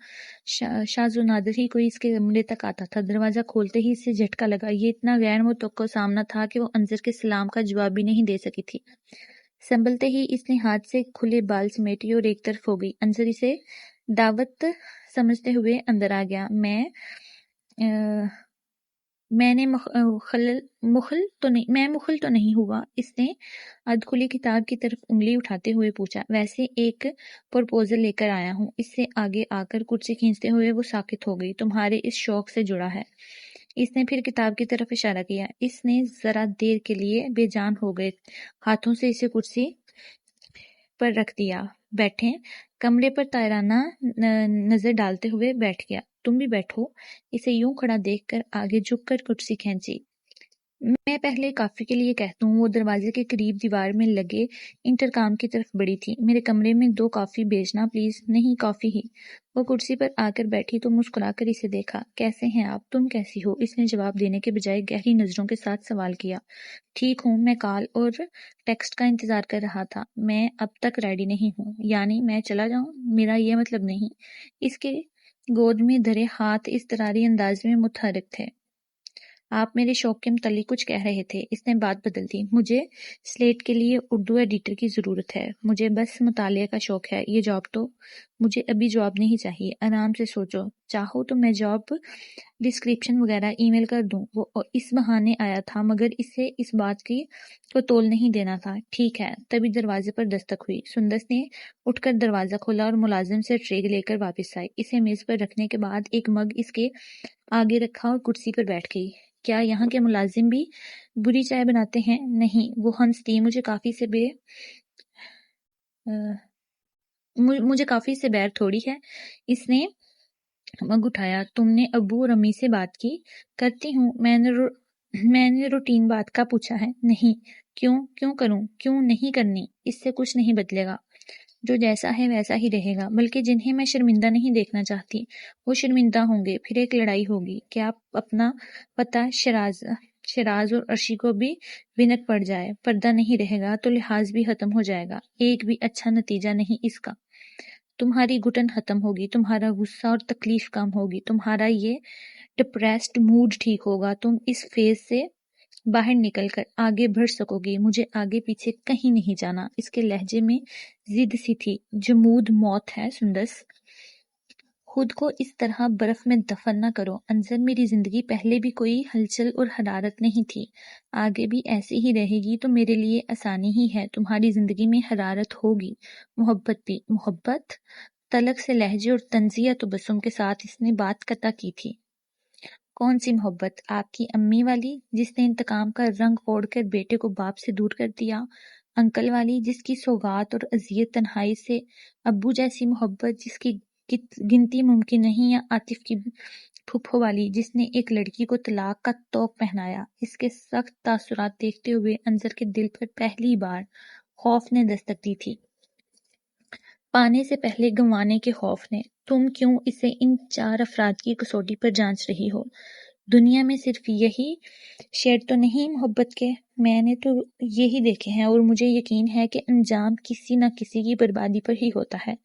شاذ و نادر ہی کوئی اس کے کمرے تک آتا تھا۔ دروازہ کھولتے ہی اسے جھٹکا لگا۔ یہ اتنا غیر متوقع سامنا تھا کہ وہ انظر کے سلام کا جواب بھی نہیں دے سکی تھی۔ سنبھلتے ہی اس نے ہاتھ سے کھلے بال سمیٹے اور ایک طرف ہو گئی۔ انظر اسے دعوت سمجھتے ہوئے اندر آ گیا۔ میں نے مخل تو نہیں ہوا؟ اس نے اد کھلی کتاب کی طرف انگلی اٹھاتے ہوئے پوچھا۔ ویسے ایک پرپوزل لے کر آیا ہوں۔ اس سے آگے آ کر کرسی کھینچتے ہوئے وہ ساکت ہو گئی۔ تمہارے اس شوق سے جڑا ہے۔ اس نے پھر کتاب کی طرف اشارہ کیا۔ اس نے ذرا دیر کے لیے بے جان ہو گئے ہاتھوں سے اسے کرسی پر رکھ دیا۔ بیٹھیں۔ کمرے پر طائرانہ نظر ڈالتے ہوئے بیٹھ گیا۔ تم بھی بیٹھو۔ اسے یوں کھڑا دیکھ کر آگے جھک کر کرسی کھینچی۔ میں پہلے کافی کے لیے کہتا ہوں۔ وہ دروازے کے قریب دیوار میں لگے انٹرکام کی طرف بڑھی تھی۔ میرے کمرے میں 2 کافی بھیجنا پلیز۔ نہیں، کافی ہی۔ وہ کرسی پر آ کر بیٹھی تو مسکرا کر اسے دیکھا۔ کیسے ہیں آپ؟ تم کیسی ہو؟ اس نے جواب دینے کے بجائے گہری نظروں کے ساتھ سوال کیا۔ ٹھیک ہوں۔ میں کال اور ٹیکسٹ کا انتظار کر رہا تھا۔ میں اب تک ریڈی نہیں ہوں۔ یعنی میں چلا جاؤں؟ میرا یہ مطلب نہیں۔ اس کے گود میں دھرے ہاتھ اضطراری انداز میں متحرک تھے۔ آپ میرے شوق کے متعلق کچھ کہہ رہے تھے۔ اس نے بات بدل دی۔ مجھے سلیٹ کے لیے اردو ایڈیٹر کی ضرورت ہے۔ مجھے بس مطالعے کا شوق ہے۔ یہ جاب تو مجھے ابھی جاب نہیں چاہیے۔ آرام سے سوچو۔ چاہو تو میں جاب ڈسکرپشن وغیرہ ای میل کر دوں۔ وہ اس بہانے آیا تھا مگر اسے اس بات کو تول نہیں دینا تھا۔ ٹھیک ہے۔ تبھی دروازے پر دستک ہوئی۔ سندس نے اٹھ کر دروازہ کھولا اور ملازم سے ٹرے لے کر واپس آئی۔ اسے میز پر رکھنے کے بعد ایک مگ اس کے آگے رکھا اور کرسی پر بیٹھ گئی۔ کیا یہاں کے ملازم بھی بری چائے بناتے ہیں؟ نہیں، وہ ہنس دی۔ مجھے کافی سے بیر تھوڑی ہے۔ اس نے مگ اٹھایا۔ تم نے ابو اور امی سے بات کی؟ کرتی ہوں۔ میں نے روٹین بات کا پوچھا ہے۔ نہیں۔ کیوں کروں؟ کیوں نہیں کرنی؟ اس سے کچھ نہیں بدلے گا۔ جو جیسا ہے ویسا ہی رہے گا۔ بلکہ جنہیں میں شرمندہ نہیں دیکھنا چاہتی وہ شرمندہ ہوں گے۔ پھر ایک لڑائی ہوگی۔ کیا اپنا پتہ شراز اور عرشی کو بھی بھنک پڑ جائے، پردہ نہیں رہے گا تو لحاظ بھی ختم ہو جائے گا۔ ایک بھی اچھا نتیجہ نہیں اس کا۔ تمہاری گھٹن ختم ہوگی، تمہارا غصہ اور تکلیف کم ہوگی، تمہارا یہ ڈپریسڈ موڈ ٹھیک ہوگا، تم اس فیز سے باہر نکل کر آگے بڑھ سکو گی۔ مجھے آگے پیچھے کہیں نہیں جانا۔ اس کے لہجے میں ضد سی تھی۔ جمود موت ہے سندس۔ خود کو اس طرح برف میں دفن نہ کرو۔ انظر، میری زندگی پہلے بھی کوئی ہلچل اور حرارت نہیں تھی، آگے بھی ایسی ہی رہے گی تو میرے لیے آسانی ہی ہے۔ تمہاری زندگی میں حرارت ہوگی، محبت بھی۔ محبت؟ تلخ سے لہجے اور طنزیہ تبسم کے ساتھ اس نے بات قطع کی تھی۔ کون سی محبت؟ آپ کی امی والی جس نے انتقام کا رنگ اوڑھ کر بیٹے کو باپ سے دور کر دیا؟ انکل والی جس کی سوغات اور اذیت تنہائی سے؟ ابو جیسی محبت جس کی گنتی ممکن نہیں؟ یا عاطف کی پھپھو والی جس نے ایک لڑکی کو طلاق کا طوق پہنایا؟ اس کے سخت تاثرات دیکھتے ہوئے انظر کے دل پر پہلی بار خوف نے دستک دی تھی، پانے سے پہلے گنوانے کے خوف نے۔ تم کیوں اسے ان 4 افراد کی کسوٹی پر جانچ رہی ہو؟ دنیا میں صرف یہی شیڈ تو نہیں محبت کے؟ میں نے تو یہی دیکھے ہیں اور مجھے یقین ہے کہ انجام کسی نہ کسی کی بربادی پر ہی ہوتا ہے۔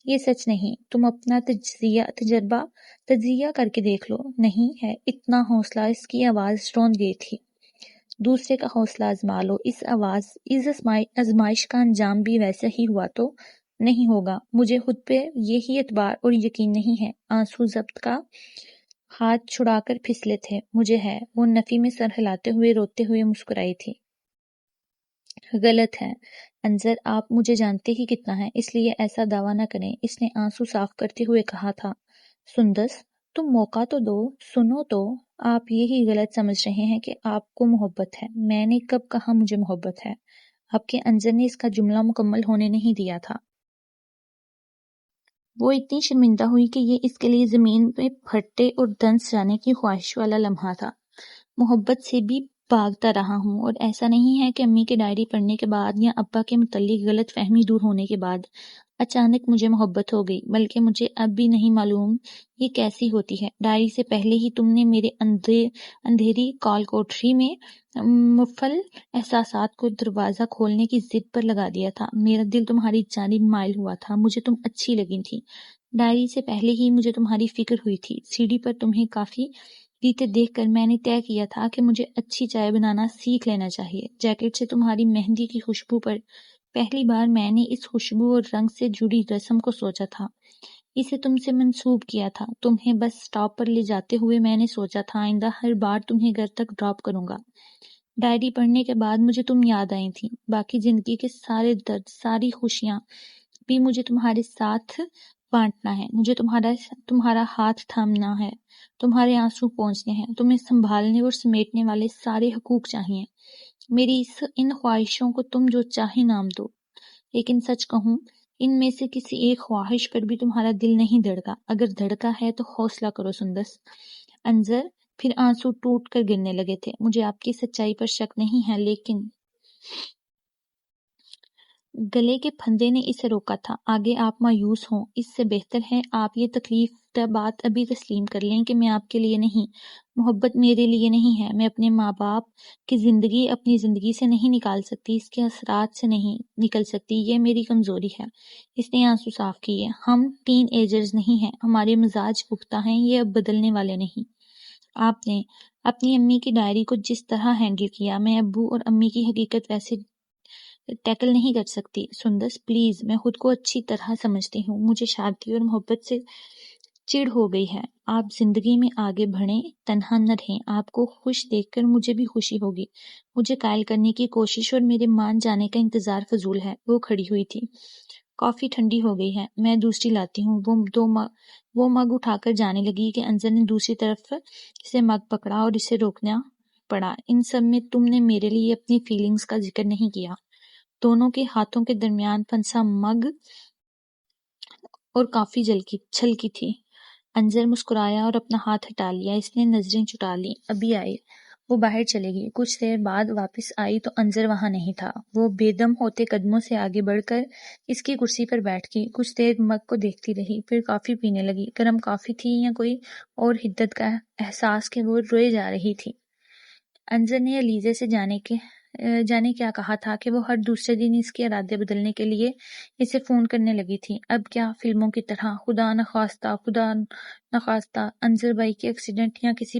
یہ سچ نہیں۔ تم اپنا تجزیہ کر کے دیکھ لو۔ نہیں ہے اتنا حوصلہ۔ اس کی آواز روند گئی تھی۔ دوسرے کا حوصلہ آزما لو۔ اس آزمائش کا انجام بھی ویسا ہی ہوا تو نہیں ہوگا۔ مجھے خود پہ یہی اعتبار اور یقین نہیں ہے۔ آنسو ضبط کا ہاتھ چھڑا کر پھسلے تھے۔ مجھے ہے۔ وہ نفی میں سر ہلاتے ہوئے روتے ہوئے مسکرائی تھی۔ غلط ہے انظر، آپ مجھے جانتے ہی کتنا ہے، اس لیے ایسا دعویٰ نہ کریں۔ اس نے آنسو صاف کرتے ہوئے کہا تھا۔ سندس، تم موقع تو دو، سنو تو۔ آپ یہی غلط سمجھ رہے ہیں کہ آپ کو محبت ہے۔ میں نے کب کہا مجھے محبت ہے؟ آپ کے انظر نے اس کا جملہ مکمل ہونے نہیں دیا تھا۔ وہ اتنی شرمندہ ہوئی کہ یہ اس کے لیے زمین میں پھٹے اور دنس جانے کی خواہش والا لمحہ تھا۔ محبت سے بھی بھاگتا رہا ہوں، اور ایسا نہیں ہے کہ امی کی ڈائری پڑھنے کے بعد یا ابا کے متعلق غلط فہمی دور ہونے کے بعد۔ اچانک مجھے محبت ہو گئی، بلکہ مجھے اب بھی نہیں معلوم یہ کیسی ہوتی ہے۔ ڈائری سے پہلے ہی تم نے میرے اندھیری کال کوٹری میں مفل احساسات کو دروازہ کھولنے کی ضد پر لگا دیا تھا۔ میرا دل تمہاری جانب مائل ہوا تھا، مجھے تم اچھی لگی تھی۔ ڈائری سے پہلے ہی مجھے تمہاری فکر ہوئی تھی۔ سیڑھی پر تمہیں کافی پیتے دیکھ کر میں نے طے کیا تھا کہ مجھے اچھی چائے بنانا سیکھ لینا چاہیے۔ جیکٹ سے تمہاری مہندی کی خوشبو پر پہلی بار میں نے اس خوشبو اور رنگ سے جڑی رسم کو سوچا تھا، اسے تم سے منسوب کیا تھا۔ تمہیں بس اسٹاپ پر لے جاتے ہوئے میں نے سوچا تھا آئندہ ہر بار تمہیں گھر تک ڈراپ کروں گا۔ ڈائری پڑھنے کے بعد مجھے تم یاد آئی تھی۔ باقی زندگی کے سارے درد، ساری خوشیاں بھی مجھے تمہارے ساتھ بانٹنا ہے۔ مجھے تمہارا ہاتھ تھامنا ہے، تمہارے آنسو پہنچنے ہیں، تمہیں سنبھالنے اور سمیٹنے والے سارے حقوق چاہیے۔ میری ان خواہشوں کو تم جو چاہے نام دو، لیکن سچ کہوں ان میں سے کسی ایک خواہش پر بھی تمہارا دل نہیں دھڑکا۔ اگر دھڑکا ہے تو حوصلہ کرو سندس۔ انظر پھر آنسو ٹوٹ کر گرنے لگے تھے۔ مجھے آپ کی سچائی پر شک نہیں ہے، لیکن گلے کے پھندے نے اسے روکا تھا۔ آگے آپ مایوس ہوں، اس سے بہتر ہے آپ یہ تکلیف دہ بات ابھی تسلیم کر لیں کہ میں آپ کے لیے نہیں، محبت میرے لیے نہیں ہے۔ میں اپنے ماں باپ کی زندگی اپنی زندگی سے نہیں نکال سکتی، اس کے اثرات سے نہیں نکل سکتی، یہ میری کمزوری ہے۔ اس نے آنسو صاف کیے۔ ہم ٹین ایجرز نہیں ہیں، ہمارے مزاج پختہ ہیں، یہ اب بدلنے والے نہیں۔ آپ نے اپنی امی کی ڈائری کو جس طرح ہینڈل کیا، میں ابو اور امی کی حقیقت ویسے ٹیکل نہیں کر سکتی۔ سندس پلیز، میں خود کو اچھی طرح سمجھتی ہوں، مجھے شادی اور محبت سے چڑ ہو گئی ہے۔ آپ زندگی میں آگے بڑھیں، تنہا نہ رہیں۔ آپ کو خوش دیکھ کر مجھے بھی خوشی ہوگی۔ مجھے قائل کرنے کی کوشش اور میرے مان جانے کا انتظار فضول ہے۔ وہ کھڑی ہوئی تھی۔ کافی ٹھنڈی ہو گئی ہے، میں دوسری لاتی ہوں۔ وہ مگ اٹھا کر جانے لگی کہ انظر نے دوسری طرف سے مگ پکڑا اور اسے روکنا پڑا۔ ان سب میں تم نے میرے لیے اپنی فیلنگز کا ذکر نہیں کیا۔ دونوں کے ہاتھوں کے درمیان پھنسا مگ اور کافی چھلکی تھی۔ انظر مسکرایا اور اپنا ہاتھ ہٹا لیا۔ اس نے نظریں چٹا لیں۔ ابھی آئے۔ وہ باہر چلے گئی۔ کچھ دیر بعد واپس آئی تو انظر وہاں نہیں تھا۔ وہ بے دم ہوتے قدموں سے آگے بڑھ کر اس کی کرسی پر بیٹھ گئی۔ کچھ دیر مگ کو دیکھتی رہی، پھر کافی پینے لگی۔ گرم کافی تھی یا کوئی اور حدت کا احساس کہ وہ روئے جا رہی تھی۔ انظر نے علیزے سے جانے کیا کہا تھا کہ وہ ہر دوسرے دن اس کے ارادے بدلنے کے لیے اسے فون کرنے لگی تھی۔ اب کیا فلموں کی طرح خدا نخواستہ انظر بھائی کے ایکسیڈنٹ یا کسی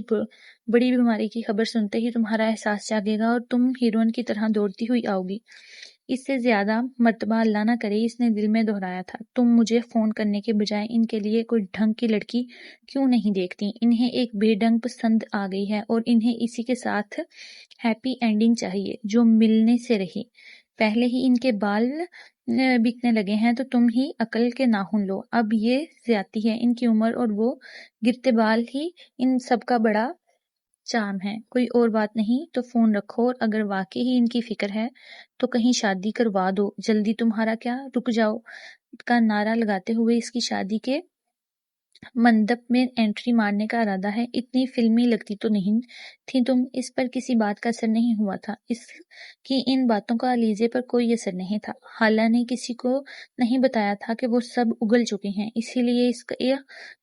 بڑی بیماری کی خبر سنتے ہی تمہارا احساس جاگے گا اور تم ہیروئن کی طرح دوڑتی ہوئی آؤ گی۔ اس سے زیادہ مرتبہ اللہ نہ کرے اس نے دل میں دہرایا تھا، تم مجھے فون کرنے کے بجائے ان کے لیے کوئی ڈھنگ کی لڑکی کیوں نہیں دیکھتی؟ انہیں ایک بے ڈنگ پسند آ گئی ہے اور انہیں اسی کے ساتھ ہیپی اینڈنگ چاہیے جو ملنے سے رہی۔ پہلے ہی ان کے بال بکنے لگے ہیں تو تم ہی عقل کے ناخن لو۔ اب یہ زیادتی ہے، ان کی عمر اور وہ گرتے بال ہی ان سب کا بڑا چارم ہے۔ کوئی اور بات نہیں تو فون رکھو، اور اگر واقعی ہی ان کی فکر ہے تو کہیں شادی کروا دو جلدی۔ تمہارا کیا رک جاؤ کا نعرہ لگاتے ہوئے اس کی شادی کے مندپ میں انٹری مارنے کا ارادہ ہے؟ اتنی فلمی لگتی تو نہیں تھی تم۔ اس پر کسی بات کا اثر نہیں ہوا تھا۔ اس کی ان باتوں کا علیزے پر کوئی اثر نہیں تھا۔ خالہ نے کسی کو نہیں بتایا تھا کہ وہ سب اگل چکے ہیں، اسی لیے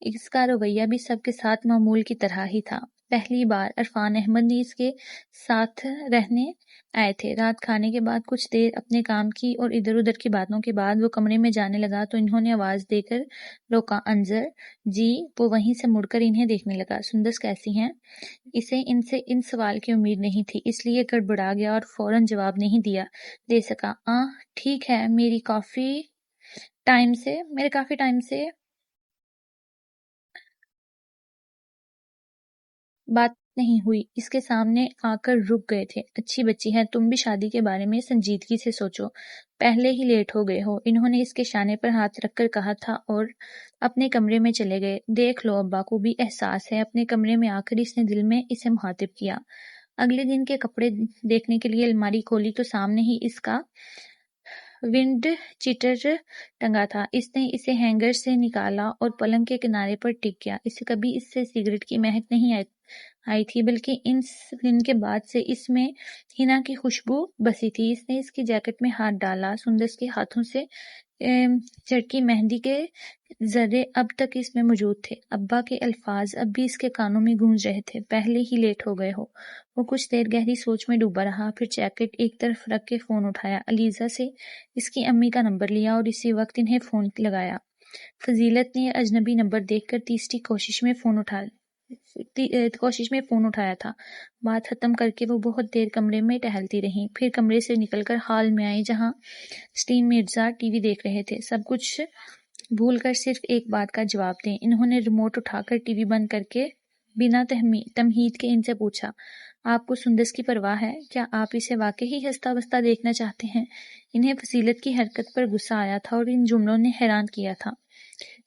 اس کا رویہ بھی سب کے ساتھ معمول کی طرح ہی تھا۔ پہلی بار عرفان احمد نے اس کے ساتھ رہنے آئے تھے۔ رات کھانے کے بعد کچھ دیر اپنے کام کی اور ادھر ادھر کی باتوں کے بعد وہ کمرے میں جانے لگا تو انہوں نے آواز دے کر روکا۔ انظر جی۔ وہ وہیں سے مڑ کر انہیں دیکھنے لگا۔ سندس کیسی ہیں؟ اسے ان سے ان سوال کی امید نہیں تھی، اس لیے گڑبڑا گیا اور فوراً جواب نہیں دے سکا۔ ٹھیک ہے، میرے کافی ٹائم سے بات نہیں ہوئی۔ اس کے سامنے آ کر رک گئے تھے۔ اچھی بچی ہے، تم بھی شادی کے بارے میں سنجیدگی سے سوچو، پہلے ہی لیٹ ہو گئے ہو۔ انہوں نے اس کے شانے پر ہاتھ رکھ کر کہا تھا اور اپنے کمرے میں چلے گئے۔ دیکھ لو ابا کو بھی احساس ہے۔ اپنے کمرے میں آ کر اس نے دل میں اسے مخاطب کیا۔ اگلے دن کے کپڑے دیکھنے کے لیے الماری کھولی تو سامنے ہی اس کا ونڈ چیٹر ٹنگا تھا۔ اس نے اسے ہینگر سے نکالا اور پلنگ کے کنارے پر ٹک گیا۔ اسے کبھی اس سے سگریٹ کی مہک نہیں آئی تھی، بلکہ اس دن کے بعد سے اس میں حنا کی خوشبو بسی تھی۔ اس نے اس کی جیکٹ میں ہاتھ ڈالا۔ سندس کے ہاتھوں سے چڑکی مہندی کے ذرے اب تک اس میں موجود تھے۔ ابا کے الفاظ اب بھی اس کے کانوں میں گونج رہے تھے۔ پہلے ہی لیٹ ہو گئے ہو۔ وہ کچھ دیر گہری سوچ میں ڈوبا رہا، پھر جیکٹ ایک طرف رکھ کے فون اٹھایا، علیزہ سے اس کی امی کا نمبر لیا اور اسی وقت انہیں فون لگایا۔ فضیلت نے اجنبی نمبر دیکھ کر تیسری کوشش میں فون اٹھایا تھا۔ بات ختم کر کے وہ بہت دیر کمرے میں ٹہلتی رہیں، پھر کمرے سے نکل کر ہال میں آئی جہاں سلیم مرزا ٹی وی دیکھ رہے تھے۔ سب کچھ بھول کر صرف ایک بات کا جواب دیں۔ انہوں نے ریموٹ اٹھا کر ٹی وی بند کر کے بنا تمہید کے ان سے پوچھا، آپ کو سندس کی پرواہ ہے؟ کیا آپ اسے واقعی ہنستا بستا دیکھنا چاہتے ہیں؟ انہیں فضیلت کی حرکت پر غصہ آیا تھا اور ان جملوں نے حیران کیا تھا۔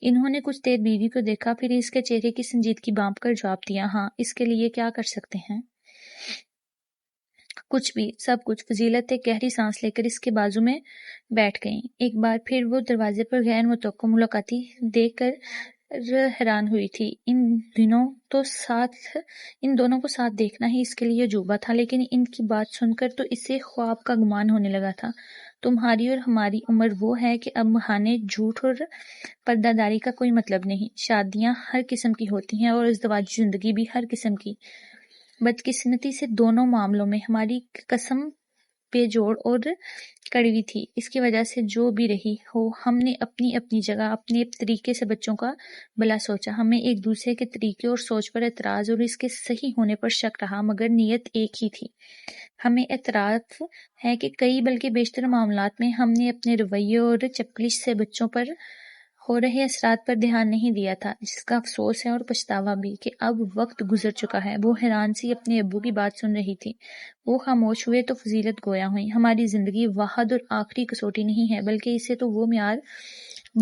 انہوں نے کچھ دیر بیوی کو دیکھا، پھر اس کے چہرے کی سنجیدگی بانپ کر جواب دیا، ہاں، اس کے لیے کیا کر سکتے ہیں؟ کچھ بھی، سب کچھ۔ فضیلت ایک گہری سانس لے کر اس کے بازو میں بیٹھ گئیں۔ ایک بار پھر وہ دروازے پر غیر متوقع ملاقاتی دیکھ کر حیران ہوئی تھی۔ ان دونوں کو ساتھ دیکھنا ہی اس کے لیے عجوبہ تھا، لیکن ان کی بات سن کر تو اسے خواب کا گمان ہونے لگا تھا۔ تمہاری اور ہماری عمر وہ ہے کہ اب بہانے، جھوٹ اور پردہ داری کا کوئی مطلب نہیں۔ شادیاں ہر قسم کی ہوتی ہیں اور ازدواجی زندگی بھی ہر قسم کی۔ بدقسمتی سے دونوں معاملوں میں ہماری قسم بے جوڑ اور کڑوی تھی۔ اس کی وجہ سے جو بھی رہی ہو، ہم نے اپنی اپنی جگہ اپنے طریقے سے بچوں کا بھلا سوچا۔ ہمیں ایک دوسرے کے طریقے اور سوچ پر اعتراض اور اس کے صحیح ہونے پر شک رہا، مگر نیت ایک ہی تھی۔ ہمیں اعتراف ہے کہ کئی بلکہ بیشتر معاملات میں ہم نے اپنے رویے اور چپکلش سے بچوں پر ہو رہے اثرات پر دھیان نہیں دیا تھا، جس کا افسوس ہے اور پچھتاوا بھی کہ اب وقت گزر چکا ہے۔ وہ حیران سی اپنے ابو کی بات سن رہی تھی۔ وہ خاموش ہوئے تو فضیلت گویا ہوئی، ہماری زندگی واحد اور آخری کسوٹی نہیں ہے، بلکہ اسے تو وہ معیار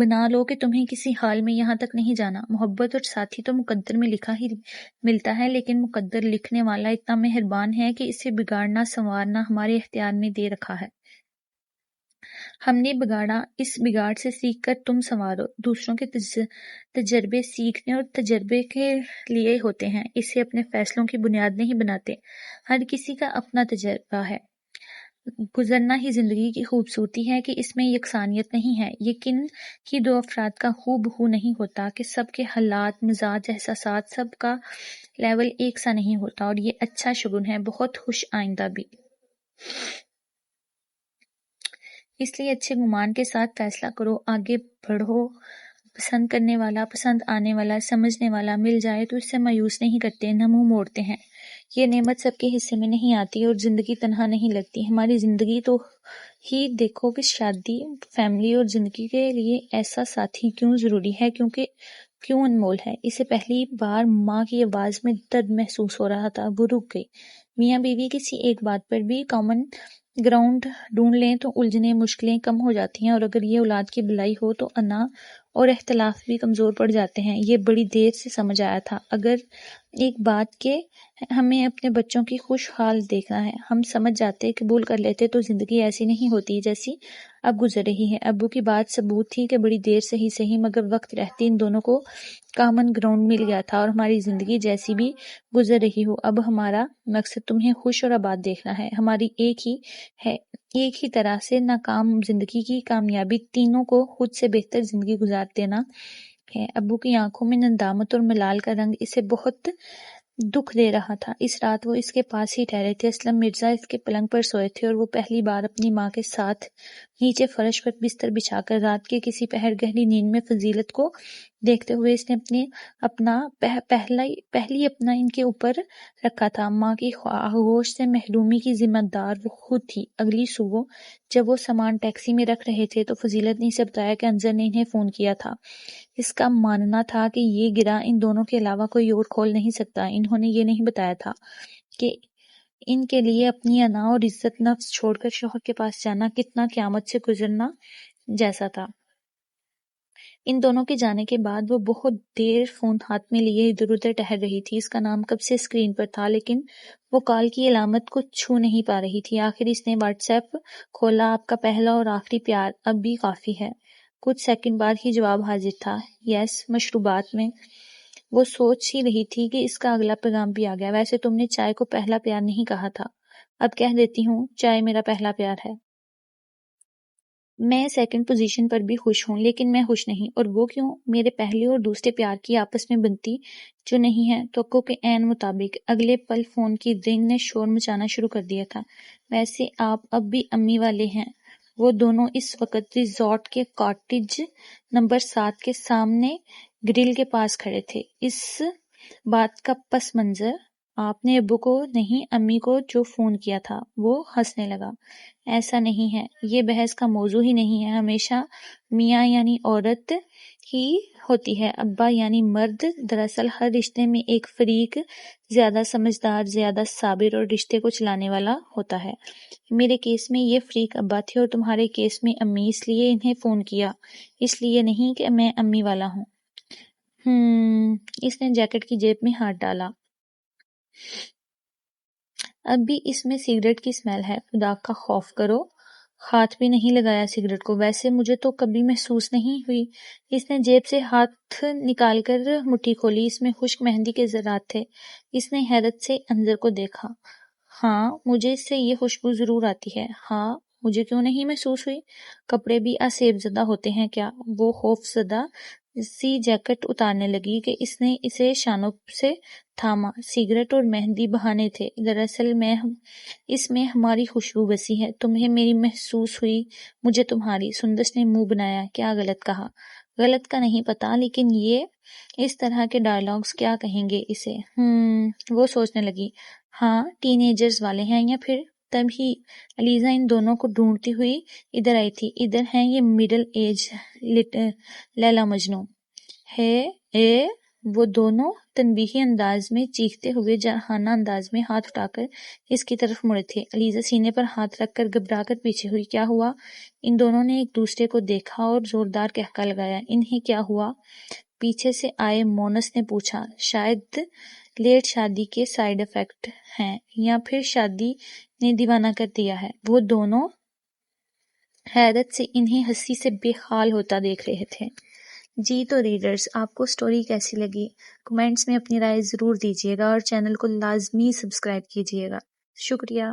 بنا لو کہ تمہیں کسی حال میں یہاں تک نہیں جانا۔ محبت اور ساتھی تو مقدر میں لکھا ہی ملتا ہے، لیکن مقدر لکھنے والا اتنا مہربان ہے کہ اسے بگاڑنا سنوارنا ہمارے اختیار میں دے رکھا ہے۔ ہم نے بگاڑا، اس بگاڑ سے سیکھ کر تم سنوارو۔ دوسروں کے تجربے سیکھنے اور تجربے کے لیے ہوتے ہیں، اسے اپنے فیصلوں کی بنیاد نہیں بناتے۔ ہر کسی کا اپنا تجربہ ہے۔ گزرنا ہی زندگی کی خوبصورتی ہے کہ اس میں یکسانیت نہیں ہے۔ یقین ہی دو افراد کا ہو بہو نہیں ہوتا کہ سب کے حالات، مزاج، احساسات، سب کا لیول ایک سا نہیں ہوتا، اور یہ اچھا شگن ہے، بہت خوش آئندہ بھی۔ اس لیے اچھے گمان کے ساتھ فیصلہ کرو، آگے بڑھو۔ پسند کرنے والا، پسند آنے والا، سمجھنے والا مل جائے تو اس سے مایوس نہیں کرتے، نہ منہ موڑتے ہیں۔ یہ نعمت سب کے حصے میں نہیں آتی اور زندگی تنہا نہیں لگتی۔ ہماری زندگی تو ہی دیکھو کہ شادی، فیملی اور زندگی کے لیے ایسا ساتھی کیوں ضروری ہے، کیوں انمول ہے۔ اسے پہلی بار ماں کی آواز میں درد محسوس ہو رہا تھا۔ وہ رک گئی۔ میاں بیوی کسی ایک بات پر بھی کامن گراؤنڈ ڈھونڈ لیں تو الجھنیں، مشکلیں کم ہو جاتی ہیں، اور اگر یہ اولاد کی بلائی ہو تو انا اور اختلاف بھی کمزور پڑ جاتے ہیں۔ یہ بڑی دیر سے سمجھ آیا تھا۔ اگر ایک بات کہ ہمیں اپنے بچوں کی خوش حال دیکھنا ہے، ہم سمجھ جاتے، قبول کر لیتے تو زندگی ایسی نہیں ہوتی جیسی اب گزر رہی ہے۔ ابو کی بات ثبوت تھی کہ بڑی دیر سے ہی صحیح، مگر وقت رہتے ان دونوں کو کامن گراؤنڈ مل گیا تھا، اور ہماری زندگی جیسی بھی گزر رہی ہو، اب ہمارا مقصد تمہیں خوش اور آباد دیکھنا ہے۔ ہماری ایک ہی طرح سے ناکام زندگی کی کامیابی تینوں کو خود سے بہتر زندگی گزار دینا ہے۔ ابو کی آنکھوں میں ندامت اور ملال کا رنگ اسے بہت دکھ دے رہا تھا۔ اس رات وہ اس کے پاس ہی ٹھہرے تھے۔ اسلم مرزا اس کے پلنگ پر سوئے تھے، اور وہ پہلی بار اپنی ماں کے ساتھ نیچے فرش پر بستر بچھا کر رات کے کسی پہر گہری نیند میں فضیلت کو دیکھتے ہوئے اس نے پہلی اپنا ان کے اوپر رکھا تھا۔ ماں کی آغوش سے محرومی کی ذمہ دار وہ خود تھی۔ اگلی صبح جب وہ سامان ٹیکسی میں رکھ رہے تھے تو فضیلت نے اسے بتایا کہ انظر نے انہیں فون کیا تھا۔ اس کا ماننا تھا کہ یہ گرہ ان دونوں کے علاوہ کوئی اور کھول نہیں سکتا۔ انہوں نے یہ نہیں بتایا تھا کہ ان کے لیے اپنی انا اور عزت نفس چھوڑ کر شوہر کے پاس جانا کتنا قیامت سے گزرنا جیسا تھا۔ ان دونوں کے جانے کے بعد وہ بہت دیر فون ہاتھ میں لیے ادھر ادھر ٹہل رہی تھی۔ اس کا نام کب سے اسکرین پر تھا، لیکن وہ کال کی علامت کو چھو نہیں پا رہی تھی۔ آخر اس نے واٹس ایپ کھولا۔ آپ کا پہلا اور آخری پیار اب بھی کافی ہے۔ کچھ سیکنڈ بعد ہی جواب حاضر تھا، یس۔ مشروبات میں وہ سوچ ہی رہی تھی کہ اس کا اگلا پیغام بھی آ گیا۔ ویسے تم نے چائے کو پہلا پیار نہیں کہا تھا، اب کہہ دیتی ہوں، چائے میرا پہلا پیار ہے۔ میں سیکنڈ پوزیشن پر بھی خوش ہوں، لیکن میں خوش نہیں۔ اور وہ کیوں؟ میرے پہلے اور دوسرے پیار کی آپس میں بنتی جو نہیں ہے۔ توقع کے عین مطابق اگلے پل فون کی رنگ نے شور مچانا شروع کر دیا تھا۔ ویسے آپ اب بھی امی والے ہیں؟ وہ دونوں اس وقت ریزورٹ کے کاٹیج نمبر 7 کے سامنے گرل کے پاس کھڑے تھے۔ اس بات کا پس منظر، آپ نے ابو کو نہیں امی کو جو فون کیا تھا۔ وہ ہنسنے لگا۔ ایسا نہیں ہے، یہ بحث کا موضوع ہی نہیں ہے۔ ہمیشہ میاں یعنی عورت ہی ہوتی ہے، ابا یعنی مرد۔ دراصل ہر رشتے میں ایک فریق زیادہ سمجھدار، زیادہ صابر اور رشتے کو چلانے والا ہوتا ہے۔ میرے کیس میں یہ فریق ابا تھے اور تمہارے کیس میں امی، اس لیے انہیں فون کیا، اس لیے نہیں کہ میں امی والا ہوں۔ اس نے جیکٹ کی جیب میں ہاتھ ڈالا۔ اب بھی اس میں سگریٹ کی اسمیل ہے، خدا کا خوف کرو۔ ہاتھ بھی نہیں لگایا سگریٹ کو، ویسے مجھے تو کبھی محسوس نہیں ہوئی۔ اس نے جیب سے ہاتھ نکال کر مٹھی کھولی، اس میں خشک مہندی کے ذرات تھے۔ اس نے حیرت سے انظر کو دیکھا۔ ہاں، مجھے اس سے یہ خوشبو ضرور آتی ہے۔ ہاں، مجھے کیوں نہیں محسوس ہوئی؟ کپڑے بھی آسیب زدہ ہوتے ہیں کیا؟ وہ خوف زدہ سی جیکٹ اتارنے لگی کہ اس نے اسے شانوں سے تھاما۔ سگریٹ اور مہندی بہانے تھے، دراصل اس میں ہماری خوشبو بسی ہے۔ تمہیں میری محسوس ہوئی، مجھے تمہاری۔ سندس نے منہ بنایا۔ کیا غلط کہا؟ غلط کا نہیں پتا، لیکن یہ اس طرح کے ڈائلاگز کیا کہیں گے اسے؟ وہ سوچنے لگی۔ ہاں، ٹین ایجرز والے ہیں، یا پھر تبھی علیزہ ان دونوں کو ڈھونڈتی ہوئی ادھر آئی تھی۔ ادھر ہیں یہ مڈل ایج لیلا مجنوں۔ ہے وہ دونوں تنبیہی انداز میں چیختے ہوئے جارحانہ انداز میں ہاتھ اٹھا کر اس کی طرف مڑے تھے۔ علیزہ سینے پر ہاتھ رکھ کر گھبرا کر پیچھے ہوئی۔ کیا ہوا؟ ان دونوں نے ایک دوسرے کو دیکھا اور زوردار قہقہ لگایا۔ انہیں کیا ہوا؟ پیچھے سے آئے مونس نے پوچھا۔ شاید لیٹ شادی کے سائیڈ ایفیکٹ ہیں، یا پھر شادی نے دیوانہ کر دیا ہے۔ وہ دونوں حیرت سے انہیں ہنسی سے بے حال ہوتا دیکھ رہے تھے۔ جی تو ریڈرز، آپ کو سٹوری کیسی لگی؟ کمنٹس میں اپنی رائے ضرور دیجیے گا اور چینل کو لازمی سبسکرائب کیجیے گا۔ شکریہ۔